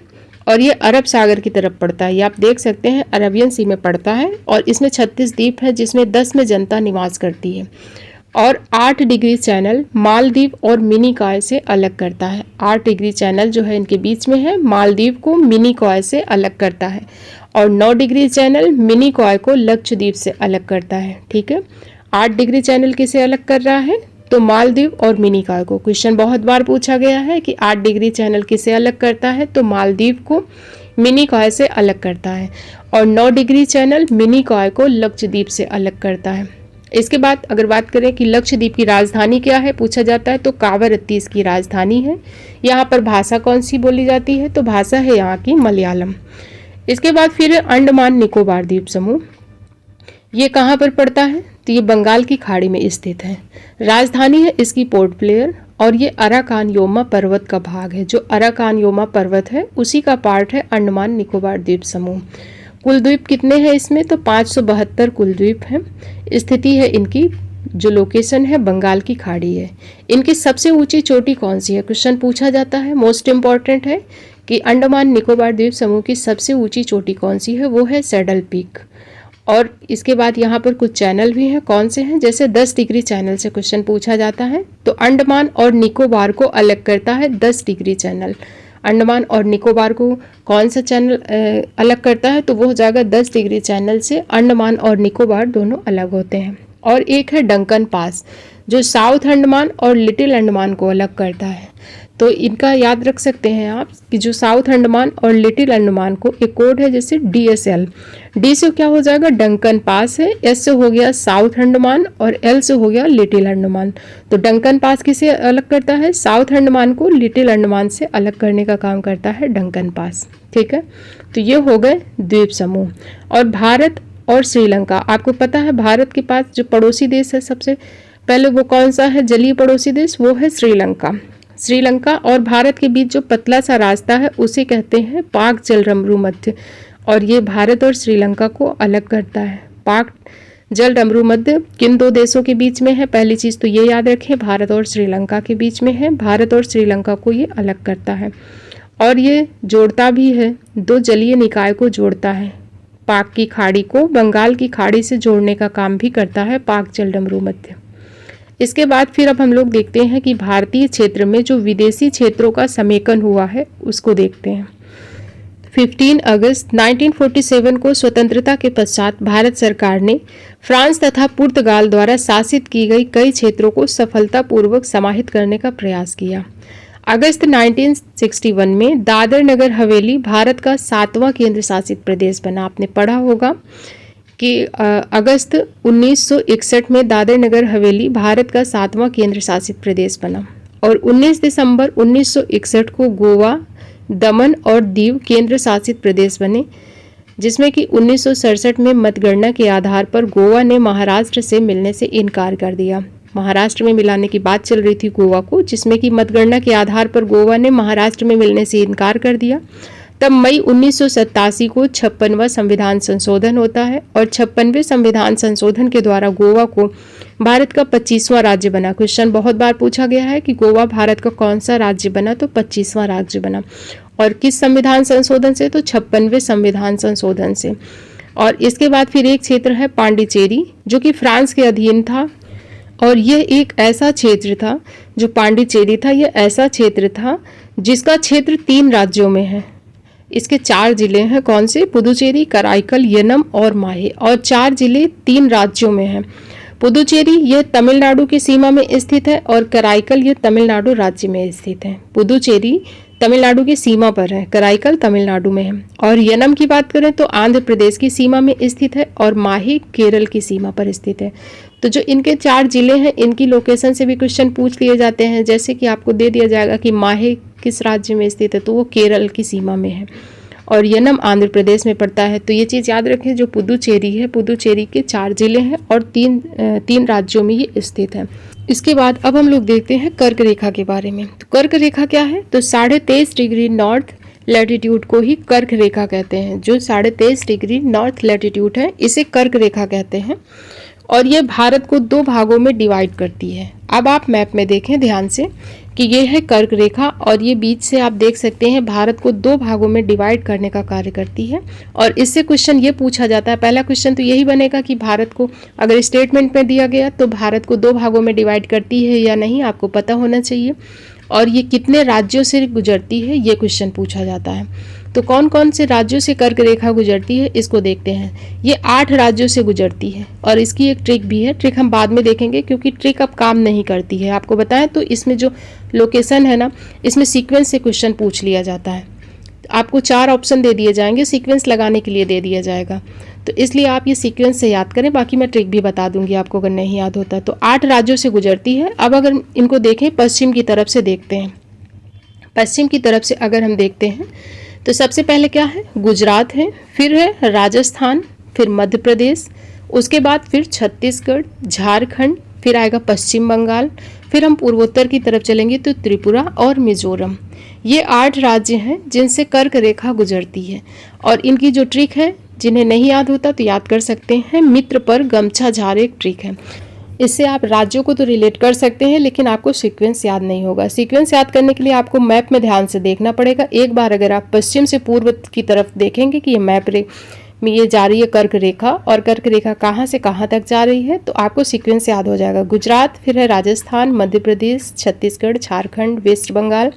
और ये अरब सागर की तरफ पड़ता है। ये आप देख सकते हैं अरबियन सी में पड़ता है और इसमें 36 द्वीप हैं, जिसमें 10 में जनता निवास करती है। और 8 डिग्री चैनल मालदीव और मिनिकॉय से अलग करता है। 8 डिग्री चैनल जो है इनके बीच में है, मालदीव को मिनिकॉय से अलग करता है। और 9 डिग्री चैनल मिनिकॉय को लक्षद्वीप से अलग करता है। ठीक है, 8 डिग्री चैनल किसे अलग कर रहा है? तो मालदीव और मिनिकॉय को। क्वेश्चन बहुत बार पूछा गया है कि 8 डिग्री चैनल किसे अलग करता है, तो मालदीव को मिनिकॉय से अलग करता है। और 9 डिग्री चैनल मिनिकॉय को लक्षद्वीप से अलग करता है। इसके बाद अगर बात करें कि लक्षद्वीप की राजधानी क्या है पूछा जाता है, तो कावरत्ती इसकी राजधानी है। यहाँ पर भाषा कौन सी बोली जाती है? तो भाषा है यहाँ की मलयालम। इसके बाद फिर अंडमान निकोबार द्वीप समूह। ये कहाँ पर पड़ता है? तो ये बंगाल की खाड़ी में स्थित है। राजधानी है इसकी पोर्ट ब्लेयर और ये अराकान योमा पर्वत का भाग है। जो अराकान योमा पर्वत है उसी का पार्ट है अंडमान निकोबार द्वीप समूह। कुल द्वीप कितने हैं इसमें? तो 572 कुल द्वीप हैं। स्थिति है इनकी, जो लोकेशन है बंगाल की खाड़ी है। इनकी सबसे ऊंची चोटी कौन सी है? क्वेश्चन पूछा जाता है। मोस्ट इम्पॉर्टेंट है कि अंडमान निकोबार द्वीप समूह की सबसे ऊंची चोटी कौन सी है? वो है सैडल पीक। और इसके बाद यहाँ पर कुछ चैनल भी हैं। कौन से हैं? जैसे 10 डिग्री चैनल से क्वेश्चन पूछा जाता है, तो अंडमान और निकोबार को अलग करता है 10 डिग्री चैनल। अंडमान और निकोबार को कौन सा चैनल अलग करता है? तो वो हो जाएगा 10 डिग्री चैनल से अंडमान और निकोबार दोनों अलग होते हैं। और एक है डंकन पास, जो साउथ अंडमान और लिटिल अंडमान को अलग करता है। तो इनका याद रख सकते हैं आप कि जो साउथ अंडमान और लिटिल अंडमान को एक कोड है जैसे DSL। डी से क्या हो जाएगा? डंकन पास है, एस से हो गया साउथ अंडमान और एल से हो गया लिटिल अंडमान। तो डंकन पास किसे अलग करता है? साउथ अंडमान को लिटिल अंडमान से अलग करने का काम करता है डंकन पास। ठीक है, तो ये हो गए द्वीप समूह। और भारत और श्रीलंका, आपको पता है भारत के पास जो पड़ोसी देश है सबसे पहले वो कौन सा है जलीय पड़ोसी देश? वो है श्रीलंका। श्रीलंका और भारत के बीच जो पतला सा रास्ता है उसे कहते हैं पाक जलडमरू मध्य, और ये भारत और श्रीलंका को अलग करता है। पाक जलडमरू मध्य किन 2 देशों के बीच में है? पहली चीज़ तो ये याद रखें, भारत और श्रीलंका के बीच में है। भारत और श्रीलंका को ये अलग करता है और ये जोड़ता भी है, 2 जलीय निकाय को जोड़ता है। पाक की खाड़ी को बंगाल की खाड़ी से जोड़ने का काम भी करता है पाक जलडमरू मध्य। इसके बाद फिर अब हम लोग देखते हैं कि भारतीय क्षेत्र में जो विदेशी क्षेत्रों का समेकन हुआ है उसको देखते हैं। 15 अगस्त 1947 को स्वतंत्रता के पश्चात भारत सरकार ने फ्रांस तथा पुर्तगाल द्वारा शासित की गई कई क्षेत्रों को सफलतापूर्वक समाहित करने का प्रयास किया। अगस्त 1961 में दादर नगर हवेली भारत का 7वां केंद्र शासित प्रदेश बना। आपने पढ़ा होगा कि अगस्त 1961 में दादर नगर हवेली भारत का 7वां केंद्र शासित प्रदेश बना। और 19 दिसंबर 1961 को गोवा, दमन और दीव केंद्र शासित प्रदेश बने, जिसमें कि 1967 में मतगणना के आधार पर गोवा ने महाराष्ट्र से मिलने से इनकार कर दिया। महाराष्ट्र में मिलाने की बात चल रही थी गोवा को, जिसमें कि मतगणना के आधार पर गोवा ने महाराष्ट्र में मिलने से इनकार कर दिया। तब मई 1987 को 56वां संविधान संशोधन होता है और 56वें संविधान संशोधन के द्वारा गोवा को भारत का 25वां राज्य बना। क्वेश्चन बहुत बार पूछा गया है कि गोवा भारत का कौन सा राज्य बना, तो 25वां राज्य बना। और किस संविधान संशोधन से? तो 56वें संविधान संशोधन से। और इसके बाद फिर एक क्षेत्र है पांडिचेरी, जो कि फ्रांस के अधीन था। और यह एक ऐसा क्षेत्र था, जो पांडिचेरी था, यह ऐसा क्षेत्र था जिसका क्षेत्र 3 राज्यों में है। इसके 4 जिले हैं। कौन से? पुदुचेरी, कराईकल, येनम और माहे। और 4 जिले 3 राज्यों में हैं। पुदुचेरी यह तमिलनाडु की सीमा में स्थित है और कराईकल यह तमिलनाडु राज्य में स्थित है। पुदुचेरी तमिलनाडु की सीमा पर है, कराईकल तमिलनाडु में है। और यनम की बात करें तो आंध्र प्रदेश की सीमा में स्थित है और माही केरल की सीमा पर स्थित है। तो जो इनके 4 जिले हैं इनकी लोकेशन से भी क्वेश्चन पूछ लिए जाते हैं। जैसे कि आपको दे दिया जाएगा कि माही किस राज्य में स्थित है, तो वो केरल की सीमा में है और यनम आंध्र प्रदेश में पड़ता है। तो ये चीज़ याद रखें, जो पुदुचेरी है, पुदुचेरी के 4 जिले हैं और तीन राज्यों में ये स्थित है। इसके बाद अब हम लोग देखते हैं कर्क रेखा के बारे में। तो कर्क रेखा क्या है? तो 23.5 डिग्री नॉर्थ लैटिट्यूड को ही कर्क रेखा कहते हैं। जो 23.5 डिग्री नॉर्थ लैटिट्यूड है इसे कर्क रेखा कहते हैं और ये भारत को 2 भागों में डिवाइड करती है। अब आप मैप में देखें ध्यान से कि ये है कर्क रेखा और ये बीच से आप देख सकते हैं भारत को 2 भागों में डिवाइड करने का कार्य करती है। और इससे क्वेश्चन ये पूछा जाता है, पहला क्वेश्चन तो यही बनेगा कि भारत को अगर स्टेटमेंट में दिया गया तो भारत को 2 भागों में डिवाइड करती है या नहीं, आपको पता होना चाहिए। और ये कितने राज्यों से गुजरती है ये क्वेश्चन पूछा जाता है। तो कौन कौन से राज्यों से कर्क रेखा गुजरती है इसको देखते हैं। ये 8 राज्यों से गुजरती है और इसकी एक ट्रिक भी है। ट्रिक हम बाद में देखेंगे क्योंकि ट्रिक अब काम नहीं करती है। आपको बताएं तो इसमें जो लोकेशन है ना, इसमें सीक्वेंस से क्वेश्चन पूछ लिया जाता है। आपको 4 ऑप्शन दे दिए जाएंगे, सीक्वेंस लगाने के लिए दे दिया जाएगा। तो इसलिए आप ये सीक्वेंस से याद करें, बाकी मैं ट्रिक भी बता दूंगी आपको अगर नहीं याद होता। तो 8 राज्यों से गुजरती है। अब अगर इनको देखें पश्चिम की तरफ से देखते हैं, पश्चिम की तरफ से अगर हम देखते हैं तो सबसे पहले क्या है? गुजरात है, फिर है राजस्थान, फिर मध्य प्रदेश, उसके बाद फिर छत्तीसगढ़, झारखंड, फिर आएगा पश्चिम बंगाल, फिर हम पूर्वोत्तर की तरफ चलेंगे तो त्रिपुरा और मिजोरम। ये 8 राज्य हैं जिनसे कर्क रेखा गुजरती है। और इनकी जो ट्रिक है, जिन्हें नहीं याद होता तो याद कर सकते हैं, मित्र पर गमछा झार एक ट्रिक है। इससे आप राज्यों को तो रिलेट कर सकते हैं लेकिन आपको सीक्वेंस याद नहीं होगा। सीक्वेंस याद करने के लिए आपको मैप में ध्यान से देखना पड़ेगा। एक बार अगर आप पश्चिम से पूर्व की तरफ देखेंगे कि ये मैप में ये जा रही है कर्क रेखा और कर्क रेखा कहाँ से कहाँ तक जा रही है, तो आपको सीक्वेंस याद हो जाएगा। गुजरात, फिर है राजस्थान, मध्य प्रदेश, छत्तीसगढ़, झारखंड, वेस्ट बंगाल,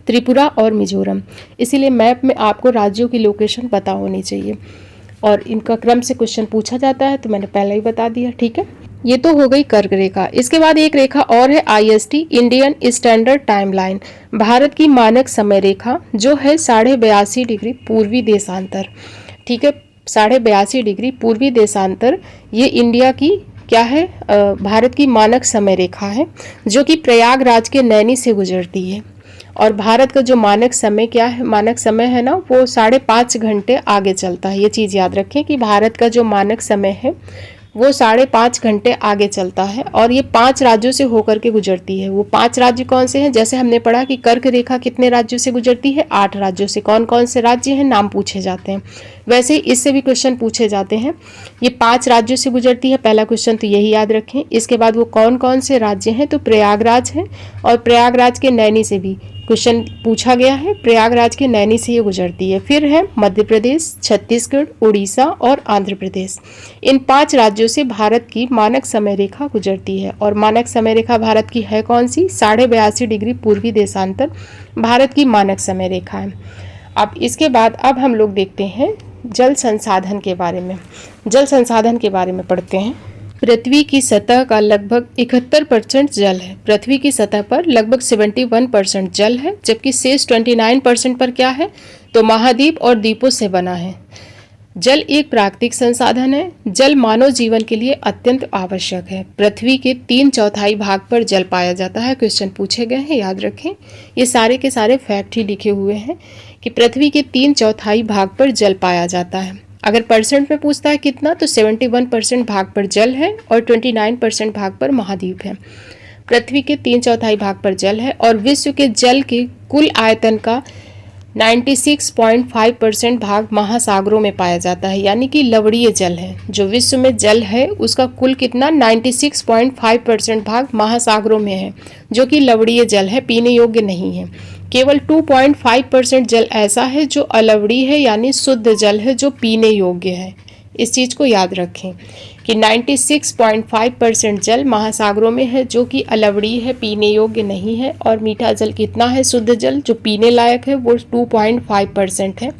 त्रिपुरा और मिजोरम। इसीलिए मैप में आपको राज्यों की लोकेशन पता होनी चाहिए और इनका क्रम से क्वेश्चन पूछा जाता है, तो मैंने पहले ही बता दिया। ठीक है, ये तो हो गई कर्क रेखा। इसके बाद एक रेखा और है IST, Indian standard timeline, Bharat की मानक समय रेखा, जो है 82.5 डिग्री पूर्वी देशांतर। ठीक है, 82.5 डिग्री पूर्वी देशांतर ये इंडिया की क्या है? भारत की मानक समय रेखा है जो कि प्रयागराज के नैनी से गुजरती है। और भारत का जो मानक समय क्या है? मानक समय है ना, वो 5.5 घंटे आगे चलता है। ये चीज़ याद रखें कि भारत का जो मानक समय है वो 5.5 घंटे आगे चलता है और ये 5 राज्यों से होकर के गुजरती है। वो 5 राज्य कौन से हैं? जैसे हमने पढ़ा कि कर्क रेखा कितने राज्यों से गुजरती है? 8 राज्यों से। कौन कौन से राज्य हैं? नाम पूछे जाते हैं। वैसे ही इससे भी क्वेश्चन पूछे जाते हैं। ये 5 राज्यों से गुजरती है, पहला क्वेश्चन तो यही याद रखें। इसके बाद वो कौन कौन से राज्य हैं? तो प्रयागराज है और प्रयागराज के नैनी से भी क्वेश्चन पूछा गया है। प्रयागराज के नैनी से ये गुजरती है। फिर है मध्य प्रदेश, छत्तीसगढ़, उड़ीसा और आंध्र प्रदेश। इन 5 राज्यों से भारत की मानक समय रेखा गुजरती है और मानक समय रेखा भारत की है कौन सी? 82.5 डिग्री पूर्वी देशांतर भारत की मानक समय रेखा है। अब इसके बाद अब हम लोग देखते हैं जल संसाधन के बारे में। जल संसाधन के बारे में पढ़ते हैं। पृथ्वी की सतह का लगभग 71% जल है। पृथ्वी की सतह पर लगभग 71% जल है, जबकि शेष 29% पर क्या है? तो महाद्वीप और द्वीपों से बना है। जल एक प्राकृतिक संसाधन है। जल मानव जीवन के लिए अत्यंत आवश्यक है। पृथ्वी के 3/4 भाग पर जल पाया जाता है। क्वेश्चन पूछे गए हैं, याद रखें। ये सारे के सारे फैक्ट ही लिखे हुए हैं कि पृथ्वी के 3/4 भाग पर जल पाया जाता है। अगर परसेंट में पूछता है कितना, तो 71% भाग पर जल है और 29% भाग पर महाद्वीप है। पृथ्वी के 3/4 भाग पर जल है और विश्व के जल के कुल आयतन का 96.5% भाग महासागरों में पाया जाता है, यानी कि लवणीय जल है। जो विश्व में जल है उसका कुल कितना 96.5% भाग महासागरों में है, जो कि लवणीय जल है, पीने योग्य नहीं है। केवल 2.5% जल ऐसा है जो अलवणीय है, यानी शुद्ध जल है जो पीने योग्य है। इस चीज़ को याद रखें कि 96.5% जल महासागरों में है जो कि अलवणीय है, पीने योग्य नहीं है। और मीठा जल कितना है? शुद्ध जल जो पीने लायक है वो 2.5% है।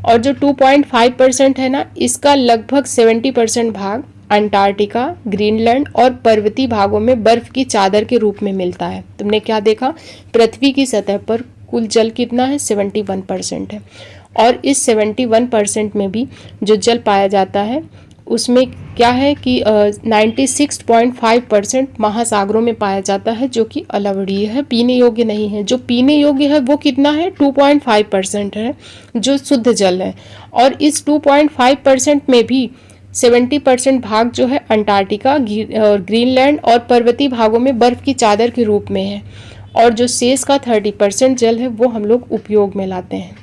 और जो 2.5% है ना, इसका लगभग 70% भाग अंटार्कटिका, ग्रीनलैंड और पर्वतीय भागों में बर्फ की चादर के रूप में मिलता है। तुमने क्या देखा, पृथ्वी की सतह पर कुल जल कितना है, 71% है। और इस 71% में भी जो जल पाया जाता है उसमें क्या है कि 96.5% महासागरों में पाया जाता है, जो कि अलवणीय है, पीने योग्य नहीं है। जो पीने योग्य है वो कितना है, 2.5% है जो शुद्ध जल है। और इस 2.5% में भी 70% भाग जो है अंटार्कटिका और ग्रीनलैंड और पर्वतीय भागों में बर्फ की चादर के रूप में है। और जो शेष का 30% जल है वो हम लोग उपयोग में लाते हैं।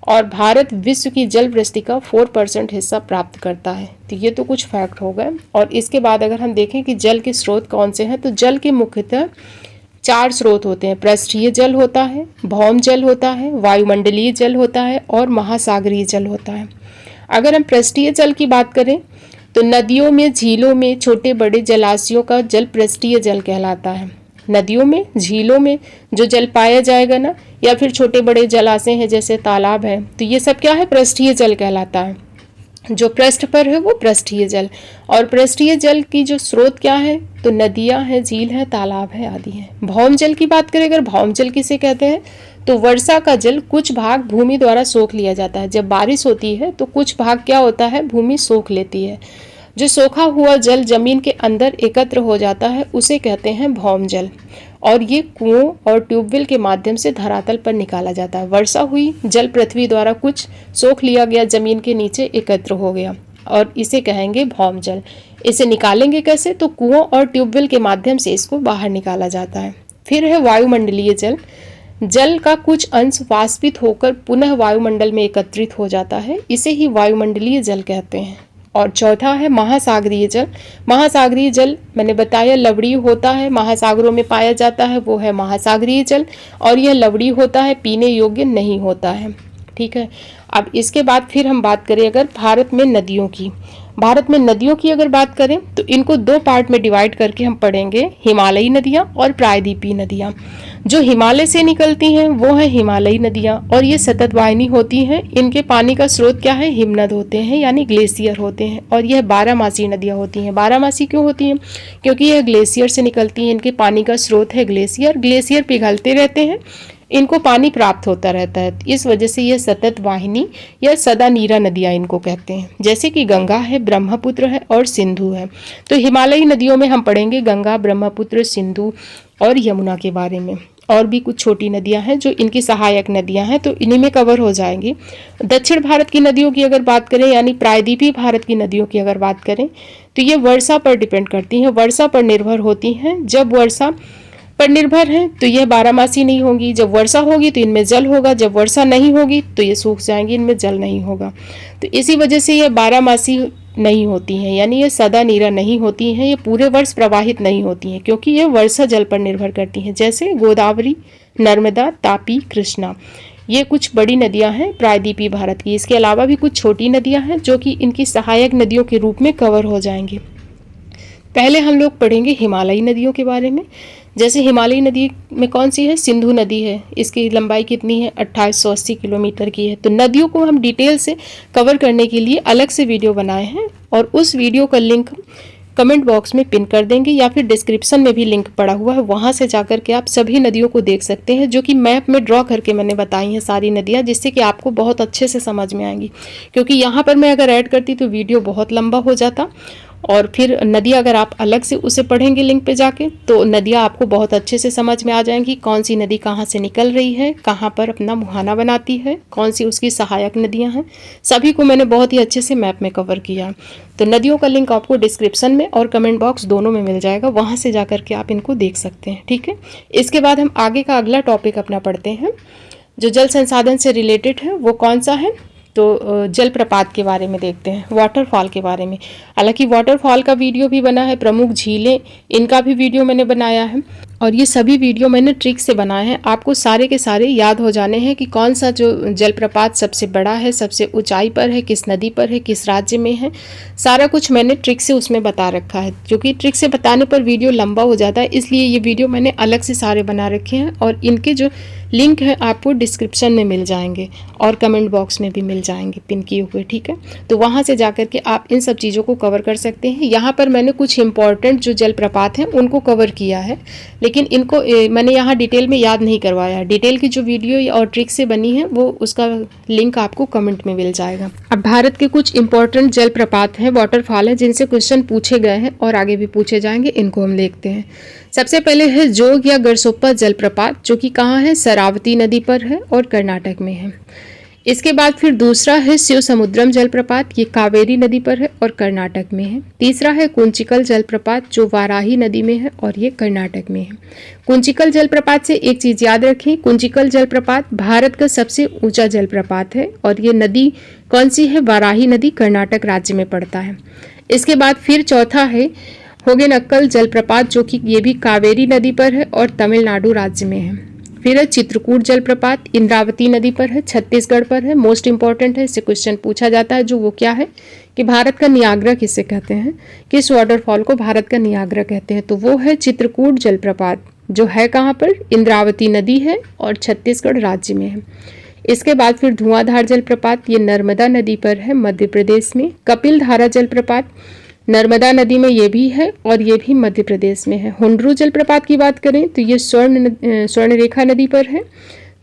और भारत विश्व की जल वृष्टि का 4% हिस्सा प्राप्त करता है। तो ये तो कुछ फैक्ट हो गए। और इसके बाद अगर हम देखें कि जल के स्रोत कौन से हैं, तो जल के मुख्यतः 4 स्रोत होते हैं। पृष्ठीय जल होता है, भौम जल होता है, वायुमंडलीय जल होता है और महासागरीय जल होता है। अगर हम पृष्ठीय जल की बात करें तो नदियों में, झीलों में, छोटे बड़े जलाशयों का जल पृष्ठीय जल कहलाता है। नदियों में, झीलों में जो जल पाया जाएगा ना, या फिर छोटे बड़े जलाशय हैं जैसे तालाब है, तो ये सब क्या है, पृष्ठीय जल कहलाता है। जो पृष्ठ पर है वो पृष्ठीय जल। और पृष्ठीय जल की जो स्रोत क्या है, तो नदियां हैं, झील है, तालाब है आदि है। भौम जल की बात करें, अगर भौम जल किसे कहते हैं, तो वर्षा का जल कुछ भाग भूमि द्वारा सोख लिया जाता है। जब बारिश होती है तो कुछ भाग क्या होता है, भूमि सोख लेती है। जो सोखा हुआ जल जमीन के अंदर एकत्र हो जाता है उसे कहते हैं भौम जल। और ये कुओं और ट्यूबवेल के माध्यम से धरातल पर निकाला जाता है। वर्षा हुई, जल पृथ्वी द्वारा कुछ सोख लिया गया, जमीन के नीचे एकत्र हो गया और इसे कहेंगे भौम जल। इसे निकालेंगे कैसे, तो कुओं और ट्यूबवेल के माध्यम से इसको बाहर निकाला जाता है। फिर है वायुमंडलीय जल। जल का कुछ अंश वाष्पित होकर पुनः वायुमंडल में एकत्रित हो जाता है, इसे ही वायुमंडलीय जल कहते हैं। और चौथा है महासागरीय जल। महासागरीय जल मैंने बताया लवणीय होता है, महासागरों में पाया जाता है, वो है महासागरीय जल। और यह लवणीय होता है, पीने योग्य नहीं होता है। ठीक है। अब इसके बाद फिर हम बात करें अगर भारत में नदियों की। भारत में नदियों की अगर बात करें तो इनको 2 पार्ट में डिवाइड करके हम पढ़ेंगे, हिमालयी नदियाँ और प्रायद्वीपीय नदियाँ। जो हिमालय से निकलती हैं वो है हिमालयी नदियाँ और ये सतत वाहिनी होती हैं। इनके पानी का स्रोत क्या है, हिमनद होते हैं यानी ग्लेशियर होते हैं। और यह 12मासी नदियाँ होती हैं। 12मासी क्यों होती हैं, क्योंकि यह ग्लेशियर से निकलती हैं। इनके पानी का स्रोत है ग्लेशियर। ग्लेशियर पिघलते रहते हैं, इनको पानी प्राप्त होता रहता है। इस वजह से यह सतत वाहिनी या सदा नीरा नदियाँ इनको कहते हैं। जैसे कि गंगा है, ब्रह्मपुत्र है और सिंधु है। तो हिमालयी नदियों में हम पढ़ेंगे गंगा, ब्रह्मपुत्र, सिंधु और यमुना के बारे में। और भी कुछ छोटी नदियां हैं जो इनकी सहायक नदियां हैं, तो इन्हीं में कवर हो जाएंगी। दक्षिण भारत की नदियों की अगर बात करें यानी प्रायद्वीपीय भारत की नदियों की अगर बात करें तो ये वर्षा पर डिपेंड करती हैं, वर्षा पर निर्भर होती हैं। जब वर्षा पर निर्भर है तो यह 12मासी नहीं होंगी। जब वर्षा होगी तो इनमें जल होगा, जब वर्षा नहीं होगी तो ये सूख जाएंगी, इनमें जल नहीं होगा। तो इसी वजह से ये 12मासी नहीं होती हैं, यानी ये सदा नीरा नहीं होती हैं, ये पूरे वर्ष प्रवाहित नहीं होती हैं, क्योंकि ये वर्षा जल पर निर्भर करती हैं। जैसे गोदावरी, नर्मदा, तापी, कृष्णा, ये कुछ बड़ी नदियां हैं प्रायद्वीपीय भारत की। इसके अलावा भी कुछ छोटी नदियां हैं जो कि इनकी सहायक नदियों के रूप में कवर हो जाएंगी। पहले हम लोग पढ़ेंगे हिमालयी नदियों के बारे में। जैसे हिमालयी नदी में कौन सी है, सिंधु नदी है। इसकी लंबाई कितनी है, 2880 किलोमीटर की है। तो नदियों को हम डिटेल से कवर करने के लिए अलग से वीडियो बनाए हैं और उस वीडियो का लिंक कमेंट बॉक्स में पिन कर देंगे या फिर डिस्क्रिप्शन में भी लिंक पड़ा हुआ है, वहाँ से जाकर के आप सभी नदियों को देख सकते हैं, जो कि मैप में ड्रॉ करके मैंने बताई हैं सारी नदियाँ, जिससे कि आपको बहुत अच्छे से समझ में आएंगी। क्योंकि यहाँ पर मैं अगर ऐड करती तो वीडियो बहुत लंबा हो जाता और फिर नदियाँ अगर आप अलग से उसे पढ़ेंगे लिंक पे जाके तो नदियाँ आपको बहुत अच्छे से समझ में आ जाएंगी। कौन सी नदी कहाँ से निकल रही है, कहाँ पर अपना मुहाना बनाती है, कौन सी उसकी सहायक नदियाँ हैं, सभी को मैंने बहुत ही अच्छे से मैप में कवर किया। तो नदियों का लिंक आपको डिस्क्रिप्शन में और कमेंट बॉक्स दोनों में मिल जाएगा, वहाँ से जाकर के आप इनको देख सकते हैं। ठीक है। इसके बाद हम आगे का अगला टॉपिक अपना पढ़ते हैं जो जल संसाधन से रिलेटेड है। वो कौन सा है, तो जलप्रपात के बारे में देखते हैं, वाटरफॉल के बारे में। हालांकि वाटरफॉल का वीडियो भी बना है, प्रमुख झीलें इनका भी वीडियो मैंने बनाया है और ये सभी वीडियो मैंने ट्रिक से बनाए हैं। आपको सारे के सारे याद हो जाने हैं कि कौन सा जो जलप्रपात सबसे बड़ा है, सबसे ऊंचाई पर है, किस नदी पर है, किस राज्य में है, सारा कुछ मैंने ट्रिक से उसमें बता रखा है। क्योंकि ट्रिक से बताने पर वीडियो लंबा हो जाता है, इसलिए ये वीडियो मैंने अलग से सारे बना रखे हैं और इनके जो लिंक है आपको डिस्क्रिप्शन में मिल जाएंगे और कमेंट बॉक्स में भी मिल जाएंगे पिन किए हुए, ठीक है। तो वहाँ से जाकर के आप इन सब चीज़ों को कवर कर सकते हैं। यहाँ पर मैंने कुछ इंपॉर्टेंट जो जलप्रपात हैं उनको कवर किया है, लेकिन इनको मैंने यहाँ डिटेल में याद नहीं करवाया। डिटेल की जो वीडियो और ट्रिक से बनी है वो उसका लिंक आपको कमेंट में मिल जाएगा। अब भारत के कुछ इंपॉर्टेंट जलप्रपात हैं, वाटरफॉल हैं, जिनसे क्वेश्चन पूछे गए हैं और आगे भी पूछे जाएंगे, इनको हम देखते हैं। सबसे पहले है जोग या गरसोप्पा जलप्रपात, जो कि कहाँ है, शरावती नदी पर है और कर्नाटक में है। इसके बाद फिर दूसरा है शिव समुद्रम जलप्रपात, ये कावेरी नदी पर है और कर्नाटक में है। तीसरा है कुंचिकल जलप्रपात, जो वाराही नदी में है और ये कर्नाटक में है। कुंचिकल जलप्रपात से एक चीज़ याद रखें, कुंचिकल जलप्रपात भारत का सबसे ऊंचा जलप्रपात है और ये नदी कौन सी है, वाराही नदी, कर्नाटक राज्य में पड़ता है। इसके बाद फिर चौथा है होगेनक्कल जलप्रपात, जो कि ये भी कावेरी नदी पर है और तमिलनाडु राज्य में है। फिर है चित्रकूट जलप्रपात, इंद्रावती नदी पर है, छत्तीसगढ़ पर है। मोस्ट इंपॉर्टेंट है, इससे क्वेश्चन पूछा जाता है, जो वो क्या है कि भारत का नियाग्रा किसे कहते हैं, किस वाटरफॉल को भारत का नियाग्रा कहते हैं, तो वो है चित्रकूट जलप्रपात, जो है कहाँ पर, इंद्रावती नदी है और छत्तीसगढ़ राज्य में है। इसके बाद फिर धुआंधार जलप्रपात, ये नर्मदा नदी पर है, मध्य प्रदेश में। कपिल धारा जलप्रपात नर्मदा नदी में ये भी है और ये भी मध्य प्रदेश में है। हुंड्रू जलप्रपात की बात करें तो ये स्वर्णरेखा नदी पर है,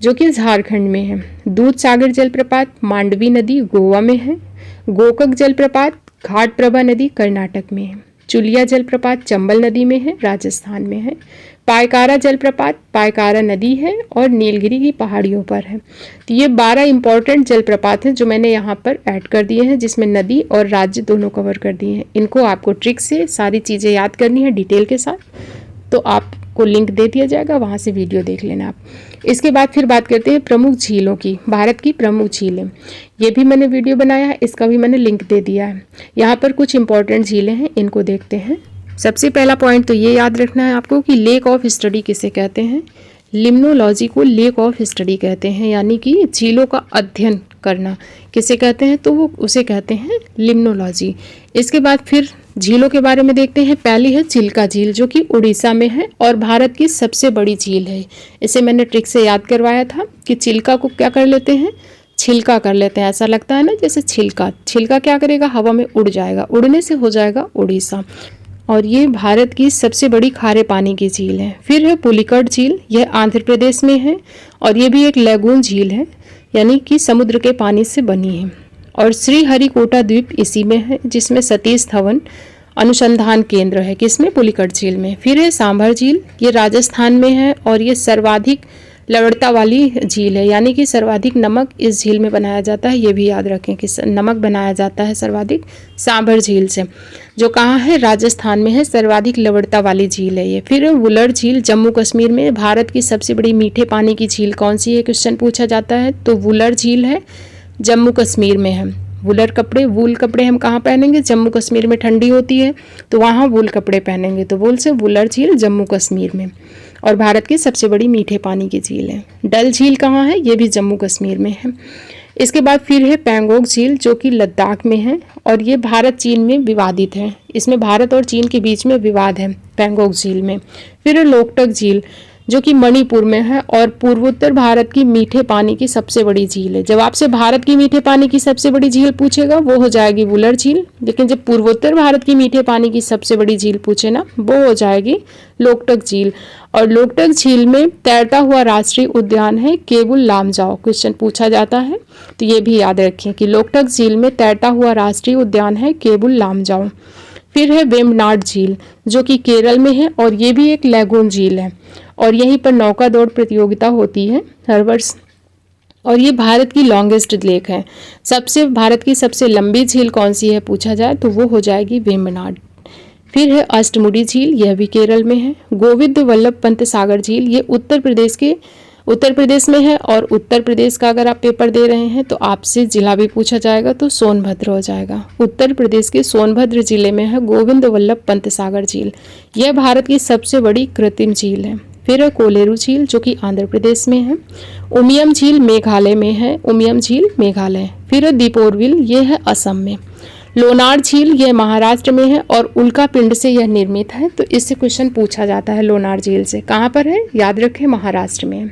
जो कि झारखंड में है। दूध सागर जलप्रपात मांडवी नदी, गोवा में है। गोकक जलप्रपात घाटप्रभा नदी, कर्नाटक में है। चुलिया जलप्रपात चंबल नदी में है, राजस्थान में है। पायकारा जलप्रपात पायकारा नदी है और नीलगिरी की पहाड़ियों पर है। तो ये 12 इंपॉर्टेंट जलप्रपात हैं जो मैंने यहाँ पर ऐड कर दिए हैं, जिसमें नदी और राज्य दोनों कवर कर दिए हैं। इनको आपको ट्रिक से सारी चीज़ें याद करनी है डिटेल के साथ, तो आपको लिंक दे दिया जाएगा, वहाँ से वीडियो देख लेना आप। इसके बाद फिर बात करते हैं प्रमुख झीलों की। भारत की प्रमुख झीलें, ये भी मैंने वीडियो बनाया है, इसका भी मैंने लिंक दे दिया है। यहाँ पर कुछ इंपॉर्टेंट झीलें हैं, इनको देखते हैं। सबसे पहला पॉइंट तो ये याद रखना है आपको कि लेक ऑफ स्टडी किसे कहते हैं, लिम्नोलॉजी को लेक ऑफ स्टडी कहते हैं, यानी कि झीलों का अध्ययन करना किसे कहते हैं, तो वो उसे कहते हैं लिम्नोलॉजी। इसके बाद फिर झीलों के बारे में देखते हैं। पहली है चिल्का झील, जो कि उड़ीसा में है और भारत की सबसे बड़ी झील है। इसे मैंने ट्रिक से याद करवाया था कि चिल्का को क्या कर लेते हैं, छिलका कर लेते हैं। ऐसा लगता है ना जैसे छिलका, छिलका क्या करेगा, हवा में उड़ जाएगा, उड़ने से हो जाएगा उड़ीसा। और ये भारत की सबसे बड़ी खारे पानी की झील है। फिर है पुलिकट झील, यह आंध्र प्रदेश में है और ये भी एक लैगून झील है, यानी कि समुद्र के पानी से बनी है। और श्रीहरिकोटा द्वीप इसी में है, जिसमें सतीश धवन अनुसंधान केंद्र है, किसमें, पुलिकट झील में। फिर है सांभर झील, ये राजस्थान में है और ये सर्वाधिक लवणता वाली झील है, यानी कि सर्वाधिक नमक इस झील में बनाया जाता है। ये भी याद रखें कि नमक बनाया जाता है सर्वाधिक सांभर झील से, जो कहाँ है, राजस्थान में है, सर्वाधिक लवणता वाली झील है ये। फिर वुलर झील जम्मू कश्मीर में। भारत की सबसे बड़ी मीठे पानी की झील कौन सी है, क्वेश्चन पूछा जाता है, तो वुलर झील है, जम्मू कश्मीर में है। वुलर कपड़े, वूल कपड़े हम कहाँ पहनेंगे, जम्मू कश्मीर में ठंडी होती है तो वहाँ वूल कपड़े पहनेंगे, तो वूल से वुलर झील जम्मू कश्मीर में, और भारत की सबसे बड़ी मीठे पानी की झील है। डल झील कहाँ है, ये भी जम्मू कश्मीर में है। इसके बाद फिर है पैंगोंग झील, जो कि लद्दाख में है और ये भारत चीन में विवादित है, इसमें भारत और चीन के बीच में विवाद है पैंगोंग झील में। फिर है लोकटक झील, जो कि मणिपुर में है और पूर्वोत्तर भारत की मीठे पानी की सबसे बड़ी झील है। जब आपसे भारत की मीठे पानी की सबसे बड़ी झील पूछेगा वो हो जाएगी वुलर झील, लेकिन जब पूर्वोत्तर भारत की मीठे पानी की सबसे बड़ी झील पूछे ना, वो हो जाएगी लोकटक झील। और लोकटक झील में तैरता हुआ राष्ट्रीय उद्यान है केबुल लामजाओ, क्वेश्चन पूछा जाता है, तो ये भी याद रखें कि लोकटक झील में तैरता हुआ राष्ट्रीय उद्यान है केबुल लामजाओ। फिर है वेम्बनाड झील, जो कि केरल में है और ये भी एक लैगून झील है और यहीं पर नौका दौड़ प्रतियोगिता होती है हर वर्ष, और ये भारत की लॉन्गेस्ट लेक है। भारत की सबसे लंबी झील कौन सी है पूछा जाए तो वो हो जाएगी वेम्बनाड। फिर है अष्टमुडी झील, यह भी केरल में है। गोविंद वल्लभ पंत सागर झील, ये उत्तर प्रदेश में है और उत्तर प्रदेश का अगर आप पेपर दे रहे हैं तो आपसे जिला भी पूछा जाएगा तो सोनभद्र हो जाएगा। उत्तर प्रदेश के सोनभद्र जिले में है गोविंद वल्लभ पंत सागर झील, यह भारत की सबसे बड़ी कृत्रिम झील है। फिर है कोलेरू झील, जो कि आंध्र प्रदेश में है। उमियम झील मेघालय में है, उमियम झील मेघालय। फिर है दीपोरबिल, ये है असम में। लोनार झील, यह महाराष्ट्र में है और उल्का पिंड से यह निर्मित है, तो इससे क्वेश्चन पूछा जाता है लोनार झील से, कहाँ पर है, याद रखें महाराष्ट्र में।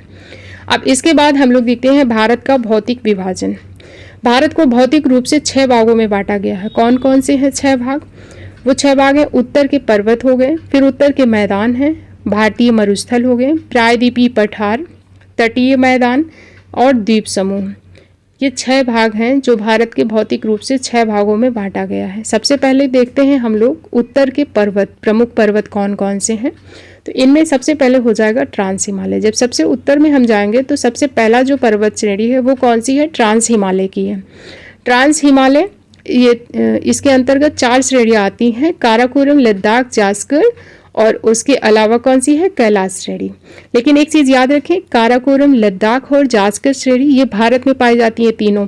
अब इसके बाद हम लोग देखते हैं भारत का भौतिक विभाजन। भारत को भौतिक रूप से 6 भागों में बांटा गया है। कौन कौन से हैं 6 भाग? वो 6 भाग हैं, उत्तर के पर्वत हो गए, फिर उत्तर के मैदान हैं, भारतीय मरुस्थल हो गए, प्रायद्वीपीय पठार, तटीय मैदान और द्वीप समूह। ये 6 भाग हैं जो भारत के भौतिक रूप से 6 भागों में बांटा गया है। सबसे पहले देखते हैं हम लोग उत्तर के पर्वत, प्रमुख पर्वत कौन कौन से हैं। तो इनमें सबसे पहले हो जाएगा ट्रांस हिमालय। जब सबसे उत्तर में हम जाएंगे तो सबसे पहला जो पर्वत श्रेणी है वो कौन सी है? ट्रांस हिमालय की है। ट्रांस हिमालय ये इसके अंतर्गत 4 श्रेणियाँ आती हैं, काराकोरम, लद्दाख, जास्कर और उसके अलावा कौन सी है? कैलाश श्रेणी। लेकिन एक चीज़ याद रखें, काराकोरम, लद्दाख और जास्कर श्रेणी ये भारत में पाई जाती है तीनों,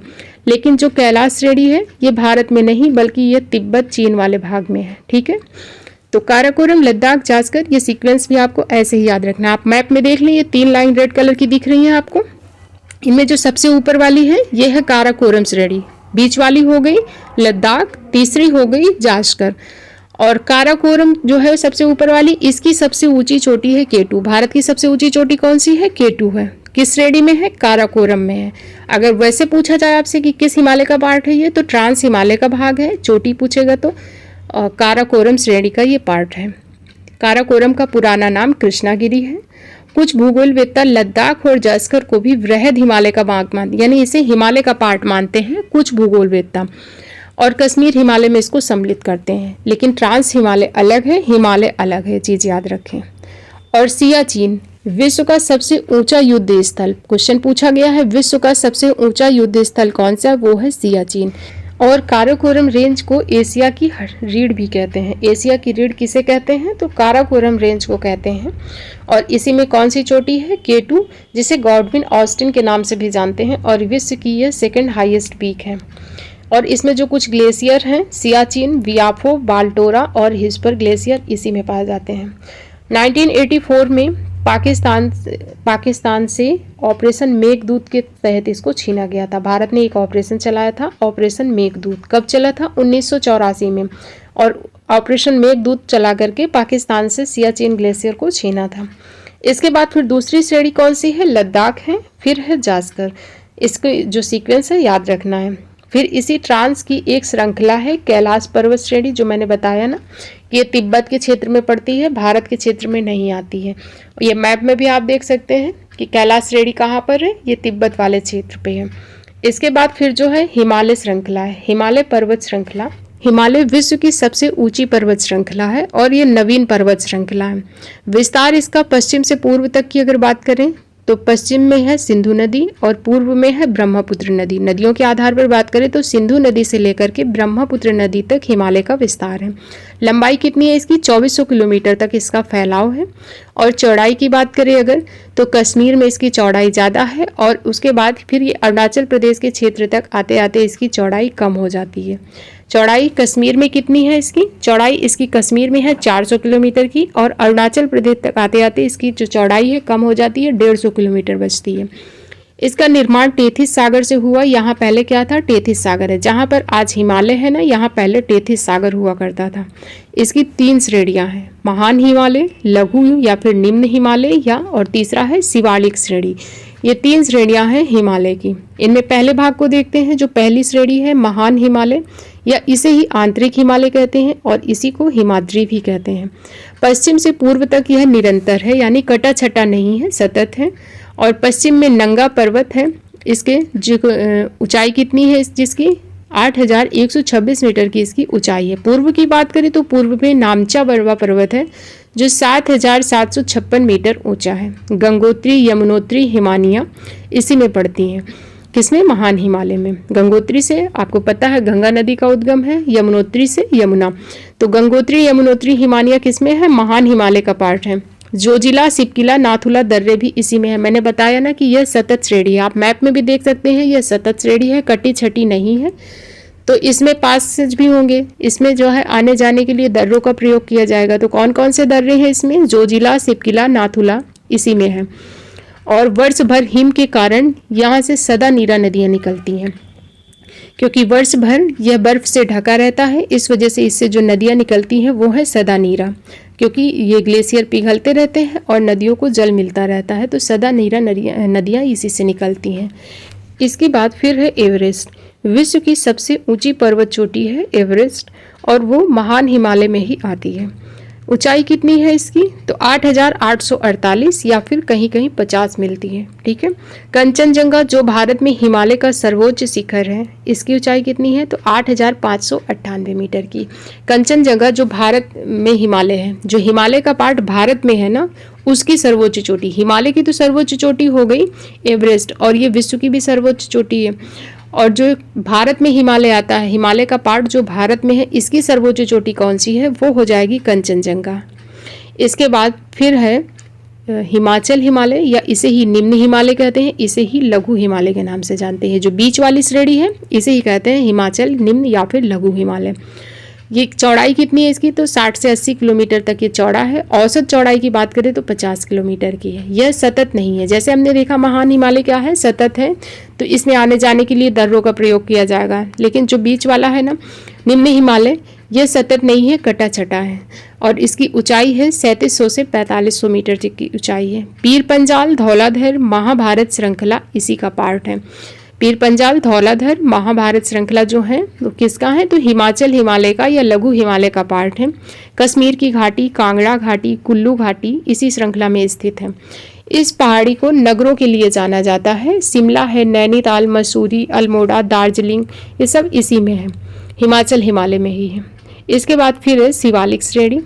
लेकिन जो कैलाश श्रेणी है ये भारत में नहीं बल्कि ये तिब्बत चीन वाले भाग में है। ठीक है, तो काराकोरम, लद्दाख, जास्कर, ये सीक्वेंस भी आपको ऐसे ही याद रखना है। आप मैप में देख लें, ये 3 लाइन रेड कलर की दिख रही हैं आपको। इनमें जो सबसे ऊपर वाली है ये है काराकोरम श्रेणी, बीच वाली हो गई लद्दाख, तीसरी हो गई जास्कर और काराकोरम जो है सबसे ऊपर वाली, इसकी सबसे ऊंची चोटी है K2। भारत की सबसे ऊंची चोटी कौन सी है? K2 है। किस श्रेणी में है? काराकोरम में है। अगर वैसे पूछा जाए आपसे कि किस हिमालय का पार्ट है ये, तो ट्रांस हिमालय का भाग है। चोटी पूछेगा तो काराकोरम श्रेणी का ये पार्ट है। काराकोरम का पुराना नाम कृष्णागिरी है। कुछ भूगोलवेत्ता लद्दाख और जास्कर को भी वृहद हिमालय का भाग मानते, यानी इसे हिमालय का पार्ट मानते हैं कुछ भूगोलवेत्ता, और कश्मीर हिमालय में इसको सम्मिलित करते हैं। लेकिन ट्रांस हिमालय अलग है, हिमालय अलग है, चीज़ याद रखें। और सियाचिन विश्व का सबसे ऊंचा युद्ध स्थल, क्वेश्चन पूछा गया है विश्व का सबसे ऊंचा युद्ध स्थल कौन सा? वो है सियाचिन। और काराकोरम रेंज को एशिया की रीढ़ भी कहते हैं। एशिया की रीढ़ किसे कहते हैं? तो काराकोरम रेंज को कहते हैं। और इसी में कौन सी चोटी है? K2, जिसे गॉडविन ऑस्टिन के नाम से भी जानते हैं, और विश्व की यह 2nd हाईएस्ट पीक है। और इसमें जो कुछ ग्लेशियर हैं, सियाचिन, वियाफो, बाल्टोरा और हिस्पर ग्लेशियर इसी में पाए जाते हैं। 1984 में पाकिस्तान से ऑपरेशन मेघदूत के तहत इसको छीना गया था। भारत ने एक ऑपरेशन चलाया था, ऑपरेशन मेघदूत। कब चला था? 1984 में। और ऑपरेशन मेघदूत चला करके पाकिस्तान से सियाचिन ग्लेशियर को छीना था। इसके बाद फिर दूसरी श्रेणी कौन सी है? लद्दाख है, फिर है जास्कर। इसके जो सीक्वेंस है याद रखना है। फिर इसी ट्रांस की एक श्रृंखला है कैलाश पर्वत श्रेणी, जो मैंने बताया ना कि ये तिब्बत के क्षेत्र में पड़ती है, भारत के क्षेत्र में नहीं आती है। ये मैप में भी आप देख सकते हैं कि कैलाश श्रेणी कहाँ पर है, ये तिब्बत वाले क्षेत्र पे है। इसके बाद फिर जो है हिमालय श्रृंखला है, हिमालय पर्वत श्रृंखला। हिमालय विश्व की सबसे ऊंची पर्वत श्रृंखला है और ये नवीन पर्वत श्रृंखला है। विस्तार इसका पश्चिम से पूर्व तक की अगर बात करें तो पश्चिम में है सिंधु नदी और पूर्व में है ब्रह्मपुत्र नदी। नदियों के आधार पर बात करें तो सिंधु नदी से लेकर के ब्रह्मपुत्र नदी तक हिमालय का विस्तार है। लंबाई कितनी है इसकी? 2400 किलोमीटर तक इसका फैलाव है। और चौड़ाई की बात करें अगर तो कश्मीर में इसकी चौड़ाई ज़्यादा है और उसके बाद फिर ये अरुणाचल प्रदेश के क्षेत्र तक आते आते इसकी चौड़ाई कम हो जाती है। चौड़ाई कश्मीर में कितनी है इसकी? चौड़ाई इसकी कश्मीर में है 400 किलोमीटर की और अरुणाचल प्रदेश तक आते आते इसकी जो चौड़ाई है कम हो जाती है, 150 किलोमीटर बचती है। इसका निर्माण टेथिस सागर से हुआ। यहाँ पहले क्या था? टेथिस सागर है। जहाँ पर आज हिमालय है ना, यहाँ पहले टेथिस सागर हुआ करता था। इसकी 3 श्रेणियाँ हैं, महान हिमालय, लघु या फिर निम्न हिमालय और तीसरा है शिवालिक श्रेणी। ये 3 श्रेणियाँ हैं हिमालय की। इनमें पहले भाग को देखते हैं। जो पहली श्रेणी है महान हिमालय, या इसे ही आंतरिक हिमालय कहते हैं और इसी को हिमाद्री भी कहते हैं। पश्चिम से पूर्व तक यह निरंतर है, यानी कटा छटा नहीं है, सतत है। और पश्चिम में नंगा पर्वत है। इसके ऊंचाई कितनी है जिसकी? 8126 मीटर की इसकी ऊंचाई है। पूर्व की बात करें तो पूर्व में नामचा बरवा पर्वत है जो 7756 मीटर ऊंचा है। गंगोत्री, यमुनोत्री, हिमानिया इसी में पड़ती हैं। किसमें? महान हिमालय में। गंगोत्री से आपको पता है गंगा नदी का उद्गम है, यमुनोत्री से यमुना। तो गंगोत्री, यमुनोत्री, हिमानिया किसमें है? महान हिमालय का पार्ट है। जोजिला, सिपकिला, नाथुला दर्रे भी इसी में है। मैंने बताया ना कि यह सतत श्रेणी है, आप मैप में भी देख सकते हैं, यह सतत श्रेणी है, कटी छटी नहीं है। तो इसमें पासेज भी होंगे, इसमें जो है आने जाने के लिए दर्रों का प्रयोग किया जाएगा। तो कौन कौन से दर्रे हैं इसमें? जोजिला, सिपकिला, नाथुला इसी में है। और वर्ष भर हिम के कारण यहाँ से सदा नीरा नदियाँ निकलती हैं। क्योंकि वर्ष भर यह बर्फ से ढका रहता है, इस वजह से इससे जो नदियाँ निकलती हैं वो है सदा नीरा, क्योंकि ये ग्लेशियर पिघलते रहते हैं और नदियों को जल मिलता रहता है, तो सदा नीरा नदियाँ इसी से निकलती हैं। इसके बाद फिर है एवरेस्ट। विश्व की सबसे ऊंची पर्वत चोटी है एवरेस्ट, और वो महान हिमालय में ही आती है। ऊंचाई कितनी है इसकी? तो 8,848 या फिर कहीं कहीं 50 मिलती है। ठीक है। कंचनजंगा जो भारत में हिमालय का सर्वोच्च शिखर है, इसकी ऊंचाई कितनी है? तो 8,598 मीटर की। कंचनजंगा जो भारत में हिमालय है, जो हिमालय का पार्ट भारत में है ना, उसकी सर्वोच्च चोटी, हिमालय की तो सर्वोच्च चोटी हो गई एवरेस्ट, और ये विश्व की भी सर्वोच्च चोटी है। और जो भारत में हिमालय आता है, हिमालय का पार्ट जो भारत में है, इसकी सर्वोच्च चोटी कौन सी है? वो हो जाएगी कंचनजंगा। इसके बाद फिर है हिमाचल हिमालय, या इसे ही निम्न हिमालय कहते हैं, इसे ही लघु हिमालय के नाम से जानते हैं। जो बीच वाली श्रेणी है इसे ही कहते हैं हिमाचल निम्न या फिर लघु हिमालय। ये चौड़ाई कितनी है इसकी? तो 60 से 80 किलोमीटर तक ये चौड़ा है। औसत चौड़ाई की बात करें तो 50 किलोमीटर की है। यह सतत नहीं है, जैसे हमने देखा महान हिमालय क्या है, सतत है, तो इसमें आने जाने के लिए दर्रों का प्रयोग किया जाएगा। लेकिन जो बीच वाला है ना, निम्न हिमालय, यह सतत नहीं है, कटा छटा है, और इसकी ऊंचाई है 3700 से 4500 मीटर तक की ऊंचाई है। पीर पंजाल धौलाधर महाभारत श्रृंखला इसी का पार्ट है। पीर पंजाल धौलाधर महाभारत श्रृंखला जो है वो किसका है? तो हिमाचल हिमालय का या लघु हिमालय का पार्ट है। कश्मीर की घाटी, कांगड़ा घाटी, कुल्लू घाटी इसी श्रृंखला में स्थित है। इस पहाड़ी को नगरों के लिए जाना जाता है। शिमला है, नैनीताल, मसूरी, अल्मोड़ा, दार्जिलिंग, ये सब इसी में है, हिमाचल हिमालय में ही है। इसके बाद फिर है शिवालिक श्रेणी।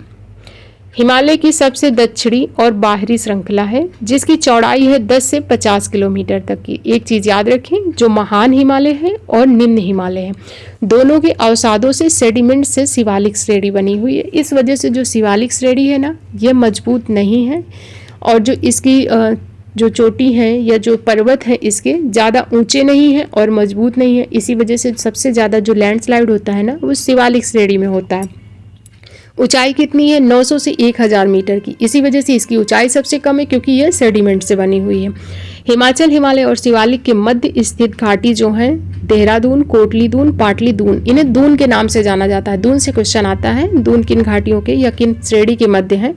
हिमालय की सबसे दक्षिणी और बाहरी श्रृंखला है, जिसकी चौड़ाई है 10 से 50 किलोमीटर तक की। एक चीज़ याद रखें, जो महान हिमालय है और निम्न हिमालय है, दोनों के अवसादों से, सेडिमेंट से शिवालिक श्रेणी बनी हुई है। इस वजह से जो शिवालिक श्रेणी है ना, यह मजबूत नहीं है, और जो इसकी जो चोटी है या जो पर्वत है इसके ज़्यादा ऊंचे नहीं है और मजबूत नहीं है। इसी वजह से सबसे ज़्यादा जो लैंडस्लाइड होता है ना, वो शिवालिक श्रेणी में होता है। ऊंचाई कितनी है? 900 से 1000 मीटर की। इसी वजह से इसकी ऊंचाई सबसे कम है, क्योंकि यह सेडिमेंट से बनी हुई है। हिमाचल हिमालय और शिवालिक के मध्य स्थित घाटी जो है, देहरादून, कोटली दून, पाटली दून, इन्हें दून के नाम से जाना जाता है। दून से क्वेश्चन आता है, दून किन घाटियों के या किन श्रेणी के मध्य है?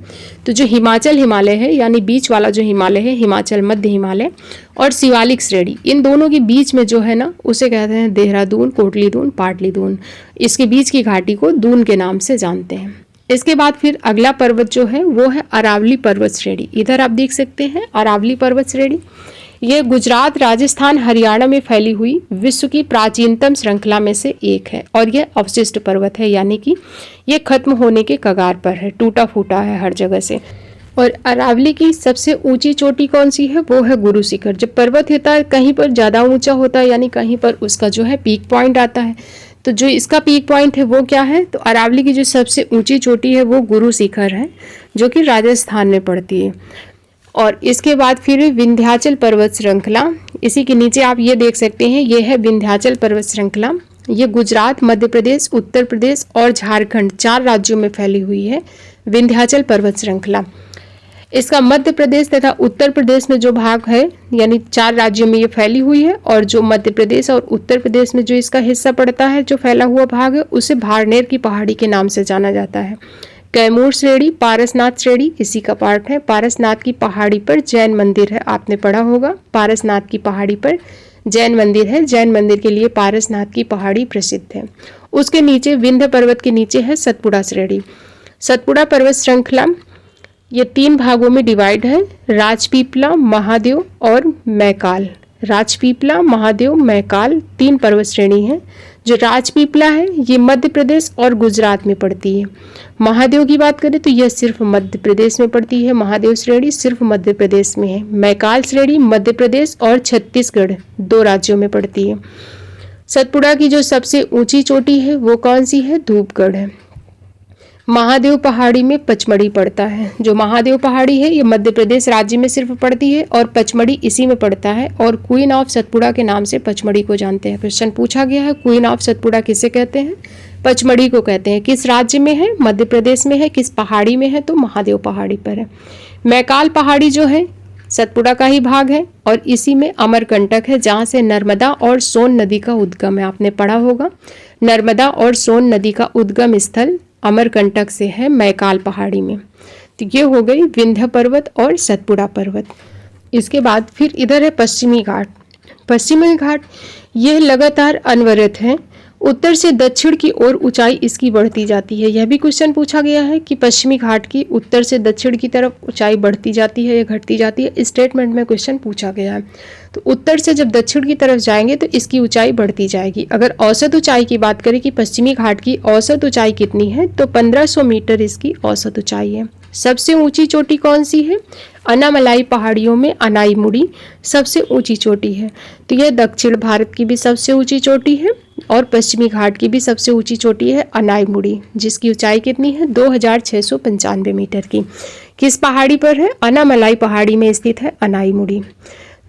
तो जो हिमाचल हिमालय है, यानी बीच वाला जो हिमालय है, हिमाचल मध्य हिमालय, और शिवालिक श्रेणी, इन दोनों के बीच में जो है ना, उसे कहते हैं देहरादून, कोटली दून, पाटली दून। इसके बीच की घाटी को दून के नाम से जानते हैं। इसके बाद फिर अगला पर्वत जो है वो है अरावली पर्वत श्रेणी। इधर आप देख सकते हैं अरावली पर्वत श्रेणी। ये गुजरात, राजस्थान, हरियाणा में फैली हुई विश्व की प्राचीनतम श्रृंखला में से एक है, और यह अवशिष्ट पर्वत है, यानी कि यह खत्म होने के कगार पर है, टूटा फूटा है हर जगह से। और अरावली की सबसे ऊंची चोटी कौन सी है? वो है गुरु शिखर। जब पर्वत होता है कहीं पर ज़्यादा ऊंचा होता है, यानी कहीं पर उसका जो है पीक पॉइंट आता है, तो जो इसका पीक पॉइंट है वो क्या है? तो अरावली की जो सबसे ऊंची चोटी है वो गुरु शिखर है, जो कि राजस्थान में पड़ती है। और इसके बाद फिर विंध्याचल पर्वत श्रृंखला। इसी के नीचे आप ये देख सकते हैं, ये है विंध्याचल पर्वत श्रृंखला। ये गुजरात, मध्य प्रदेश, उत्तर प्रदेश और झारखंड 4 राज्यों में फैली हुई है विंध्याचल पर्वत श्रृंखला। इसका मध्य प्रदेश तथा उत्तर प्रदेश में जो भाग है, यानी 4 राज्यों में ये फैली हुई है, और जो मध्य प्रदेश और उत्तर प्रदेश में जो इसका हिस्सा पड़ता है, जो फैला हुआ भाग है, उसे भारनेर की पहाड़ी के नाम से जाना जाता है। कैमूर श्रेणी, पारसनाथ श्रेणी इसी का पार्ट है। पारसनाथ की पहाड़ी पर जैन मंदिर है, आपने पढ़ा होगा। पारसनाथ की पहाड़ी पर जैन मंदिर है, जैन मंदिर के लिए पारसनाथ की पहाड़ी प्रसिद्ध है। उसके नीचे विंध्य पर्वत के नीचे है सतपुड़ा श्रेणी। सतपुड़ा पर्वत श्रृंखला ये 3 भागों में डिवाइड है, राजपीपला, महादेव और मैकाल। राजपीपला, महादेव, मैकाल 3 पर्वत श्रेणी है। जो राजपीपला है ये मध्य प्रदेश और गुजरात में पड़ती है। महादेव की बात करें तो यह सिर्फ मध्य प्रदेश में पड़ती है, महादेव श्रेणी सिर्फ मध्य प्रदेश में है। मैकाल श्रेणी मध्य प्रदेश और छत्तीसगढ़ 2 राज्यों में पड़ती है। सतपुड़ा की जो सबसे ऊंची चोटी है वो कौन सी है? धूपगढ़ है। महादेव पहाड़ी में पचमढ़ी पड़ता है। जो महादेव पहाड़ी है ये मध्य प्रदेश राज्य में सिर्फ पड़ती है, और पचमढ़ी इसी में पड़ता है, और क्वीन ऑफ सतपुड़ा के नाम से पचमढ़ी को जानते हैं। क्वेश्चन पूछा गया है, क्वीन ऑफ सतपुड़ा किसे कहते हैं? पचमढ़ी को कहते हैं। किस राज्य में है? मध्य प्रदेश में है। किस पहाड़ी में है? तो महादेव पहाड़ी पर है। मैकाल पहाड़ी जो है सतपुड़ा का ही भाग है और इसी में अमरकंटक है जहाँ से नर्मदा और सोन नदी का उद्गम है। आपने पढ़ा होगा नर्मदा और सोन नदी का उद्गम स्थल अमरकंटक से है मैकाल पहाड़ी में। तो ये हो गई विंध्य पर्वत और सतपुड़ा पर्वत। इसके बाद फिर इधर है पश्चिमी घाट। पश्चिमी घाट यह लगातार अनवरत है, उत्तर से दक्षिण की ओर ऊंचाई इसकी बढ़ती जाती है। यह भी क्वेश्चन पूछा गया है कि पश्चिमी घाट की उत्तर से दक्षिण की तरफ ऊंचाई बढ़ती जाती है या घटती जाती है। स्टेटमेंट में क्वेश्चन पूछा गया है। तो उत्तर से जब दक्षिण की तरफ जाएंगे तो इसकी ऊंचाई बढ़ती जाएगी। अगर औसत ऊंचाई की बात करें कि पश्चिमी घाट की औसत ऊंचाई कितनी है तो 1500 मीटर इसकी औसत ऊंचाई है। सबसे ऊंची चोटी कौन सी है? अनामलाई पहाड़ियों में अनाईमुड़ी सबसे ऊंची चोटी है। तो यह दक्षिण भारत की भी सबसे ऊंची चोटी है और पश्चिमी घाट की भी सबसे ऊंची चोटी है अनाईमुड़ी, जिसकी ऊंचाई कितनी है 2695 मीटर की। किस पहाड़ी पर है? अनामलाई पहाड़ी में स्थित है अनाईमुड़ी।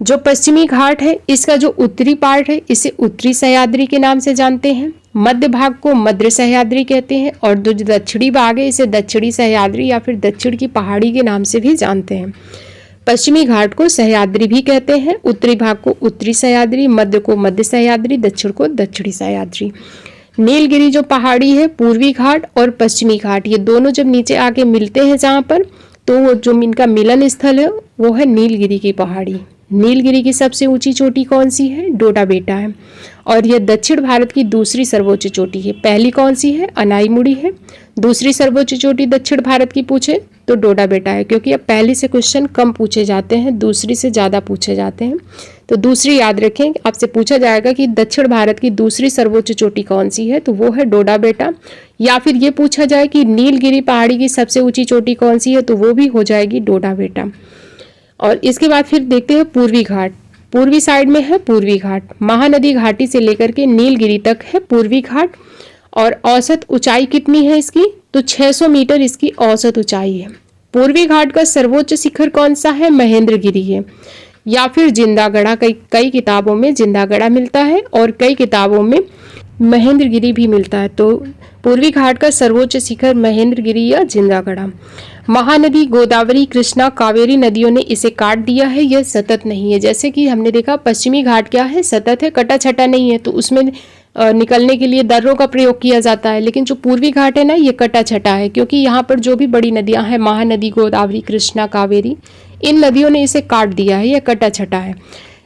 जो पश्चिमी घाट है इसका जो उत्तरी पार्ट है इसे उत्तरी सह्याद्री के नाम से जानते हैं, मध्य भाग को मध्य सह्याद्री कहते हैं और जो दक्षिणी भाग है इसे दक्षिणी सह्याद्री या फिर दक्षिण की पहाड़ी के नाम से भी जानते हैं। पश्चिमी घाट को सह्याद्री भी कहते हैं, उत्तरी भाग को उत्तरी सह्याद्री, मध्य को मध्य सह्याद्री, दक्षिण को दक्षिणी सह्याद्री। नीलगिरी जो पहाड़ी है, पूर्वी घाट और पश्चिमी घाट ये दोनों जब नीचे आके मिलते हैं जहाँ पर, तो जो इनका मिलन स्थल है वो है नीलगिरी की पहाड़ी। नीलगिरी की सबसे ऊंची चोटी कौन सी है? डोडा बेटा है और यह दक्षिण भारत की दूसरी सर्वोच्च चोटी है। पहली कौन सी है? अनाईमुड़ी है। दूसरी सर्वोच्च चोटी दक्षिण भारत की पूछे तो डोडा बेटा है, क्योंकि अब पहली से क्वेश्चन कम पूछे जाते हैं, दूसरी से ज़्यादा पूछे जाते हैं। तो दूसरी याद रखें, आपसे पूछा जाएगा कि दक्षिण भारत की दूसरी सर्वोच्च चोटी कौन सी है, तो वो है डोडा बेटा। या फिर ये पूछा जाए कि नीलगिरी पहाड़ी की सबसे ऊंची चोटी कौन सी है, तो वो भी हो जाएगी डोडा बेटा। और इसके बाद फिर देखते हैं पूर्वी घाट। पूर्वी साइड में है पूर्वी घाट, महानदी घाटी से लेकर के नीलगिरी तक है पूर्वी घाट और औसत ऊंचाई कितनी है इसकी? तो 600 मीटर इसकी औसत ऊंचाई है। पूर्वी घाट का सर्वोच्च शिखर कौन सा है? महेंद्रगिरी है या फिर जिंदागढ़ा। कई किताबों में जिंदागढ़ा मिलता है और कई किताबों में महेंद्रगिरी भी मिलता है। तो पूर्वी घाट का सर्वोच्च शिखर महेंद्रगिरी या जिंदागढ़ा। महानदी गोदावरी, कृष्णा, कावेरी नदियों ने इसे काट दिया है, यह सतत नहीं है। जैसे कि हमने देखा पश्चिमी घाट क्या है? सतत है, कटा छटा नहीं है, तो उसमें निकलने के लिए दर्रों का प्रयोग किया जाता है। लेकिन जो पूर्वी घाट है ना, ये कटा छटा है, क्योंकि यहाँ पर जो भी बड़ी नदियाँ हैं, महानदी, गोदावरी, कृष्णा, कावेरी, इन नदियों ने इसे काट दिया है, यह कटा छटा है।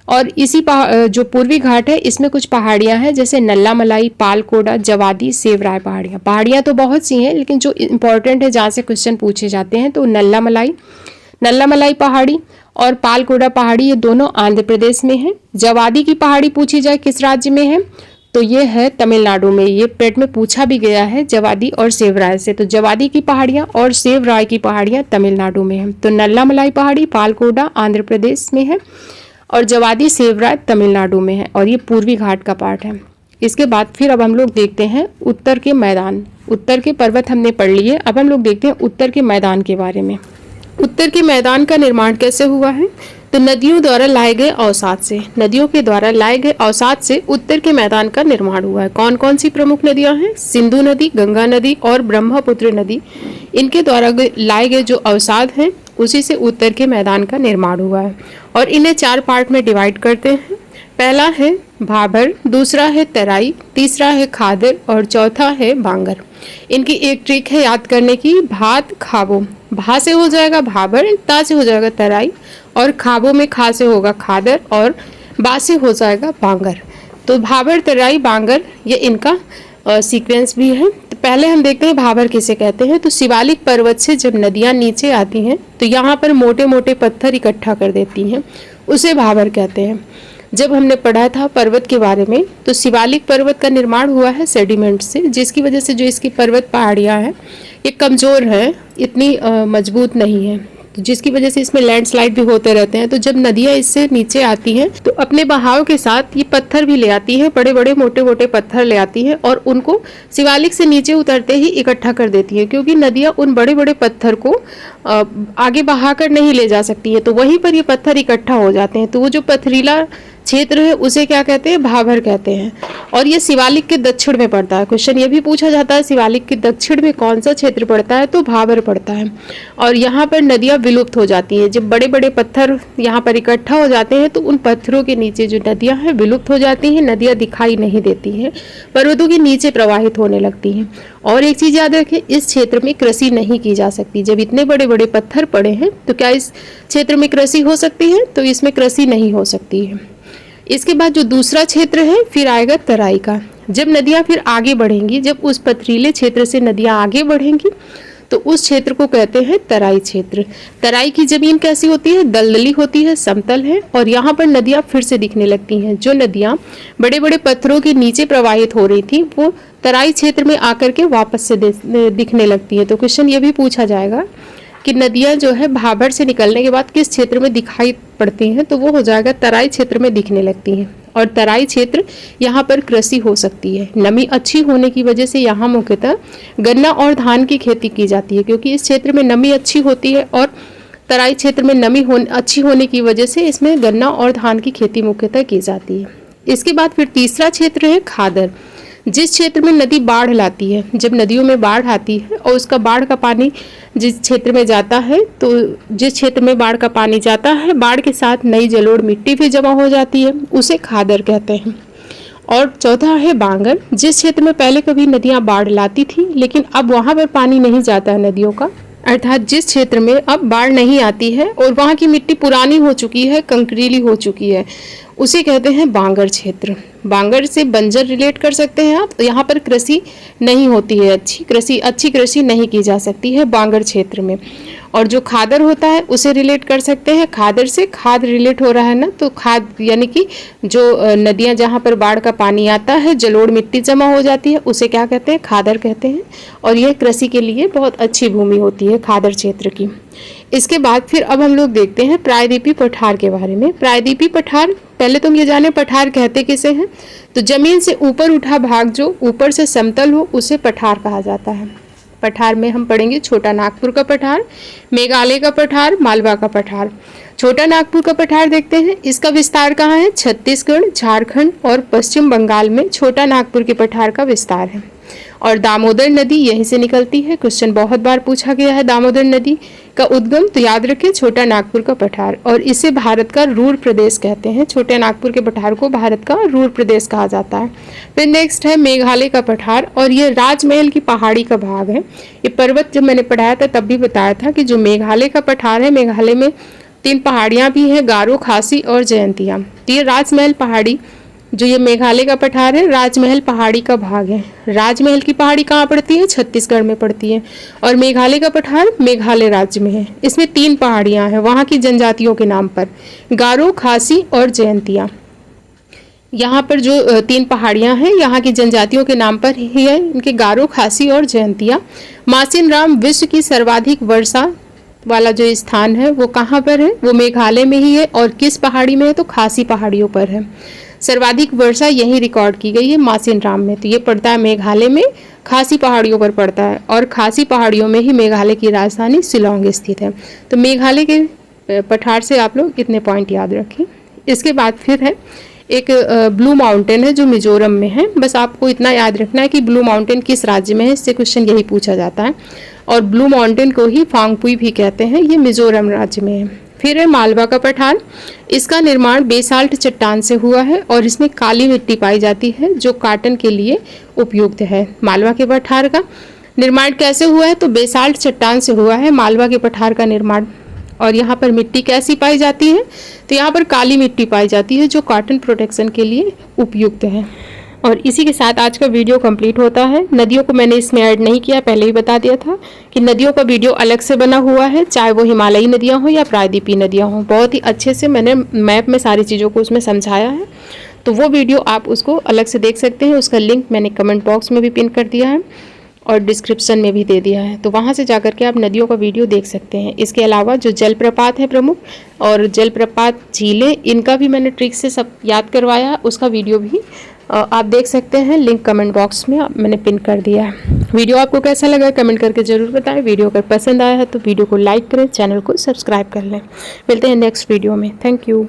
और इसी जो पूर्वी घाट है इसमें कुछ पहाड़ियां हैं, जैसे नल्लामलाई, पालकोडा, जवादी, सेवराय पहाड़ियां। पहाड़ियां तो बहुत सी हैं, लेकिन जो इंपॉर्टेंट है जहाँ से क्वेश्चन पूछे जाते हैं, तो नल्लामलाई पहाड़ी और पालकोडा पहाड़ी ये दोनों आंध्र प्रदेश में है। जवादी की पहाड़ी पूछी जाए किस राज्य में है, तो ये है तमिलनाडु में। ये पेट में पूछा भी गया है जवादी और सेवराय से। तो जवादी की पहाड़ियाँ और सेवराय की पहाड़ियाँ तमिलनाडु में है। तो नल्लामलाई पहाड़ी पालकोडा आंध्र प्रदेश में है और जवादी सेवराय तमिलनाडु में है और ये पूर्वी घाट का पार्ट है। इसके बाद फिर अब हम लोग देखते हैं उत्तर के मैदान। उत्तर के पर्वत हमने पढ़ लिए, अब हम लोग देखते हैं उत्तर के मैदान के बारे में। उत्तर के मैदान का निर्माण कैसे हुआ है? तो नदियों द्वारा लाए गए अवसाद से, नदियों के द्वारा लाए गए अवसाद से उत्तर के मैदान का निर्माण हुआ है। कौन कौन सी प्रमुख नदियां हैं? सिंधु नदी, गंगा नदी और ब्रह्मपुत्र नदी। इनके द्वारा लाए गए जो अवसाद हैं उसी से उत्तर के मैदान का निर्माण हुआ है और इन्हें 4 पार्ट में डिवाइड करते हैं। पहला है भाबर, दूसरा है तराई, तीसरा है खादर और चौथा है बांगर। इनकी एक ट्रिक है याद करने की, भात खाबो। भा से हो जाएगा भाबर, ता से हो जाएगा तराई और खाबो में खा से होगा खादर और बा से हो जाएगा बांगर। तो भाबर, तराई, बांगर ये इनका सीक्वेंस भी है। तो पहले हम देखते हैं भाबर किसे कहते हैं। तो शिवालिक पर्वत से जब नदियां नीचे आती हैं तो यहाँ पर मोटे मोटे पत्थर इकट्ठा कर देती हैं, उसे भाबर कहते हैं। जब हमने पढ़ा था पर्वत के बारे में तो शिवालिक पर्वत का निर्माण हुआ है सेडिमेंट से, जिसकी वजह से जो इसकी पर्वत पहाड़ियाँ हैं ये कमज़ोर हैं, इतनी मजबूत नहीं है, तो जिसकी वजह से इसमें लैंडस्लाइड भी होते रहते हैं। तो जब नदियाँ इससे नीचे आती हैं तो अपने बहाव के साथ ये पत्थर भी ले आती हैं, बड़े बड़े मोटे मोटे पत्थर ले आती हैं और उनको शिवालिक से नीचे उतरते ही इकट्ठा कर देती हैं, क्योंकि नदियाँ उन बड़े बड़े पत्थर को आगे बहा कर नहीं ले जा सकती है, तो वहीं पर ये पत्थर इकट्ठा हो जाते हैं। तो वो जो पथरीला क्षेत्र है उसे क्या कहते हैं, भाबर कहते हैं। और ये शिवालिक के दक्षिण में पड़ता है। क्वेश्चन ये भी पूछा जाता है शिवालिक के दक्षिण में कौन सा क्षेत्र पड़ता है, तो भाबर पड़ता है। और यहाँ पर नदियाँ विलुप्त हो जाती हैं। जब बड़े बड़े पत्थर यहाँ पर इकट्ठा हो जाते हैं तो उन पत्थरों के नीचे जो नदियाँ हैं विलुप्त हो जाती हैं, नदियाँ दिखाई नहीं देती हैं, पर्वतों के नीचे प्रवाहित होने लगती हैं। और एक चीज़ याद रखें, इस क्षेत्र में कृषि नहीं की जा सकती। जब इतने बड़े बड़े पत्थर पड़े हैं तो क्या इस क्षेत्र में कृषि हो सकती है, तो इसमें कृषि नहीं हो सकती है। इसके बाद जो दूसरा क्षेत्र है फिर आएगा तराई का। जब नदियाँ फिर आगे बढ़ेंगी, जब उस पथरीले क्षेत्र से नदियाँ आगे बढ़ेंगी तो उस क्षेत्र को कहते हैं तराई क्षेत्र। तराई की जमीन कैसी होती है, दलदली होती है, समतल है, और यहाँ पर नदियाँ फिर से दिखने लगती हैं। जो नदियाँ बड़े बड़े पत्थरों के नीचे प्रवाहित हो रही थी वो तराई क्षेत्र में आकर के वापस से दिखने लगती है। तो क्वेश्चन ये भी पूछा जाएगा कि नदियाँ जो है भाबर से निकलने के बाद किस क्षेत्र में दिखाई पड़ती हैं, तो वो हो जाएगा तराई क्षेत्र में दिखने लगती हैं। और तराई क्षेत्र यहाँ पर कृषि हो सकती है। नमी अच्छी होने की वजह से यहाँ मुख्यतः गन्ना और धान की खेती की जाती है, क्योंकि इस क्षेत्र में नमी अच्छी होती है और तराई क्षेत्र में नमी अच्छी होने की वजह से इसमें गन्ना और धान की खेती मुख्यतः की जाती है। इसके बाद फिर तीसरा क्षेत्र है खादर। जिस क्षेत्र में नदी बाढ़ लाती है, जब नदियों में बाढ़ आती है और उसका बाढ़ का पानी जिस क्षेत्र में जाता है, तो जिस क्षेत्र में बाढ़ का पानी जाता है, बाढ़ के साथ नई जलोढ़ मिट्टी भी जमा हो जाती है, उसे खादर कहते हैं। और चौथा है बांगर। जिस क्षेत्र में पहले कभी नदियाँ बाढ़ लाती थी लेकिन अब वहाँ पर पानी नहीं जाता है नदियों का, अर्थात जिस क्षेत्र में अब बाढ़ नहीं आती है और वहाँ की मिट्टी पुरानी हो चुकी है, कंकरीली हो चुकी है, उसे कहते हैं बांगर क्षेत्र। बांगर से बंजर रिलेट कर सकते हैं आप। तो यहाँ पर कृषि नहीं होती है, अच्छी कृषि नहीं की जा सकती है बांगर क्षेत्र में। और जो खादर होता है उसे रिलेट कर सकते हैं खादर से। खाद रिलेट हो रहा है ना, तो खाद यानी कि जो नदियाँ जहाँ पर बाढ़ का पानी आता है, जलोढ़ मिट्टी जमा हो जाती है, उसे क्या कहते हैं, खादर कहते हैं। और यह कृषि के लिए बहुत अच्छी भूमि होती है खादर क्षेत्र की। इसके बाद फिर अब हम लोग देखते हैं प्रायद्वीपीय पठार के बारे में। प्रायद्वीपीय पठार, पहले तुम ये जाने पठार कहते किसे हैं, तो जमीन से ऊपर उठा भाग जो ऊपर से समतल हो उसे पठार कहा जाता है। पठार में हम पढ़ेंगे छोटा नागपुर का पठार, मेघालय का पठार, मालवा का पठार। छोटा नागपुर का पठार देखते हैं, इसका विस्तार कहाँ है, छत्तीसगढ़, झारखंड और पश्चिम बंगाल में छोटा नागपुर के पठार का विस्तार है। और दामोदर नदी यहीं से निकलती है। क्वेश्चन बहुत बार पूछा गया है दामोदर नदी का उद्गम, तो याद रखें छोटा नागपुर का पठार। और इसे भारत का रूर प्रदेश कहते हैं। छोटे नागपुर के पठार को भारत का रूर प्रदेश कहा जाता है। फिर नेक्स्ट है मेघालय का पठार, और ये राजमहल की पहाड़ी का भाग है। ये पर्वत जब मैंने पढ़ाया था तब भी बताया था कि जो मेघालय का पठार है, मेघालय में 3 पहाड़ियाँ भी हैं, गारो, खासी और जयंतिया। तो ये राजमहल पहाड़ी, जो ये मेघालय का पठार है, राजमहल पहाड़ी का भाग है। राजमहल की पहाड़ी कहाँ पड़ती है, छत्तीसगढ़ में पड़ती है। और मेघालय का पठार मेघालय राज्य में है। इसमें 3 पहाड़ियाँ हैं वहाँ की जनजातियों के नाम पर, गारो, खासी और जयंतिया। यहाँ पर जो 3 पहाड़ियाँ हैं यहाँ की जनजातियों के नाम पर ही है, इनके गारो, खासी और जयंतिया। मासिन राम विश्व की सर्वाधिक वर्षा वाला जो स्थान है वो कहाँ पर है, वो मेघालय में ही है। और किस पहाड़ी में है, तो खासी पहाड़ियों पर है। सर्वाधिक वर्षा यहीं रिकॉर्ड की गई है मासिन राम में। तो ये पड़ता है मेघालय में, खासी पहाड़ियों पर पड़ता है। और खासी पहाड़ियों में ही मेघालय की राजधानी शिलांग स्थित है। तो मेघालय के पठार से आप लोग इतने पॉइंट याद रखें। इसके बाद फिर है एक ब्लू माउंटेन है जो मिजोरम में है। बस आपको इतना याद रखना है कि ब्लू माउंटेन किस राज्य में है, इससे क्वेश्चन यही पूछा जाता है। और ब्लू माउंटेन को ही फांगपुई भी कहते हैं, ये मिजोरम राज्य में है। फिर है मालवा का पठार। इसका निर्माण बेसाल्ट चट्टान से हुआ है और इसमें काली मिट्टी पाई जाती है जो काटन के लिए उपयुक्त है। मालवा के पठार का निर्माण कैसे हुआ है, तो बेसाल्ट चट्टान से हुआ है मालवा के पठार का निर्माण। और यहाँ पर मिट्टी कैसी पाई जाती है, तो यहाँ पर काली मिट्टी पाई जाती है जो कॉटन प्रोटेक्शन के लिए उपयुक्त है। और इसी के साथ आज का वीडियो कंप्लीट होता है। नदियों को मैंने इसमें ऐड नहीं किया, पहले ही बता दिया था कि नदियों का वीडियो अलग से बना हुआ है, चाहे वो हिमालयी नदियाँ हों या प्रायद्वीपीय नदियाँ हों। बहुत ही अच्छे से मैंने मैप में सारी चीज़ों को उसमें समझाया है, तो वो वीडियो आप उसको अलग से देख सकते हैं। उसका लिंक मैंने कमेंट बॉक्स में भी पिन कर दिया है और डिस्क्रिप्शन में भी दे दिया है, तो वहाँ से जाकर के आप नदियों का वीडियो देख सकते हैं। इसके अलावा जो जलप्रपात है प्रमुख और जलप्रपात झीलें, इनका भी मैंने ट्रिक से सब याद करवाया, उसका वीडियो भी आप देख सकते हैं। लिंक कमेंट बॉक्स में मैंने पिन कर दिया है। वीडियो आपको कैसा लगा कमेंट करके ज़रूर बताएं। वीडियो अगर पसंद आया है तो वीडियो को लाइक करें, चैनल को सब्सक्राइब कर लें। मिलते हैं नेक्स्ट वीडियो में। Thank you.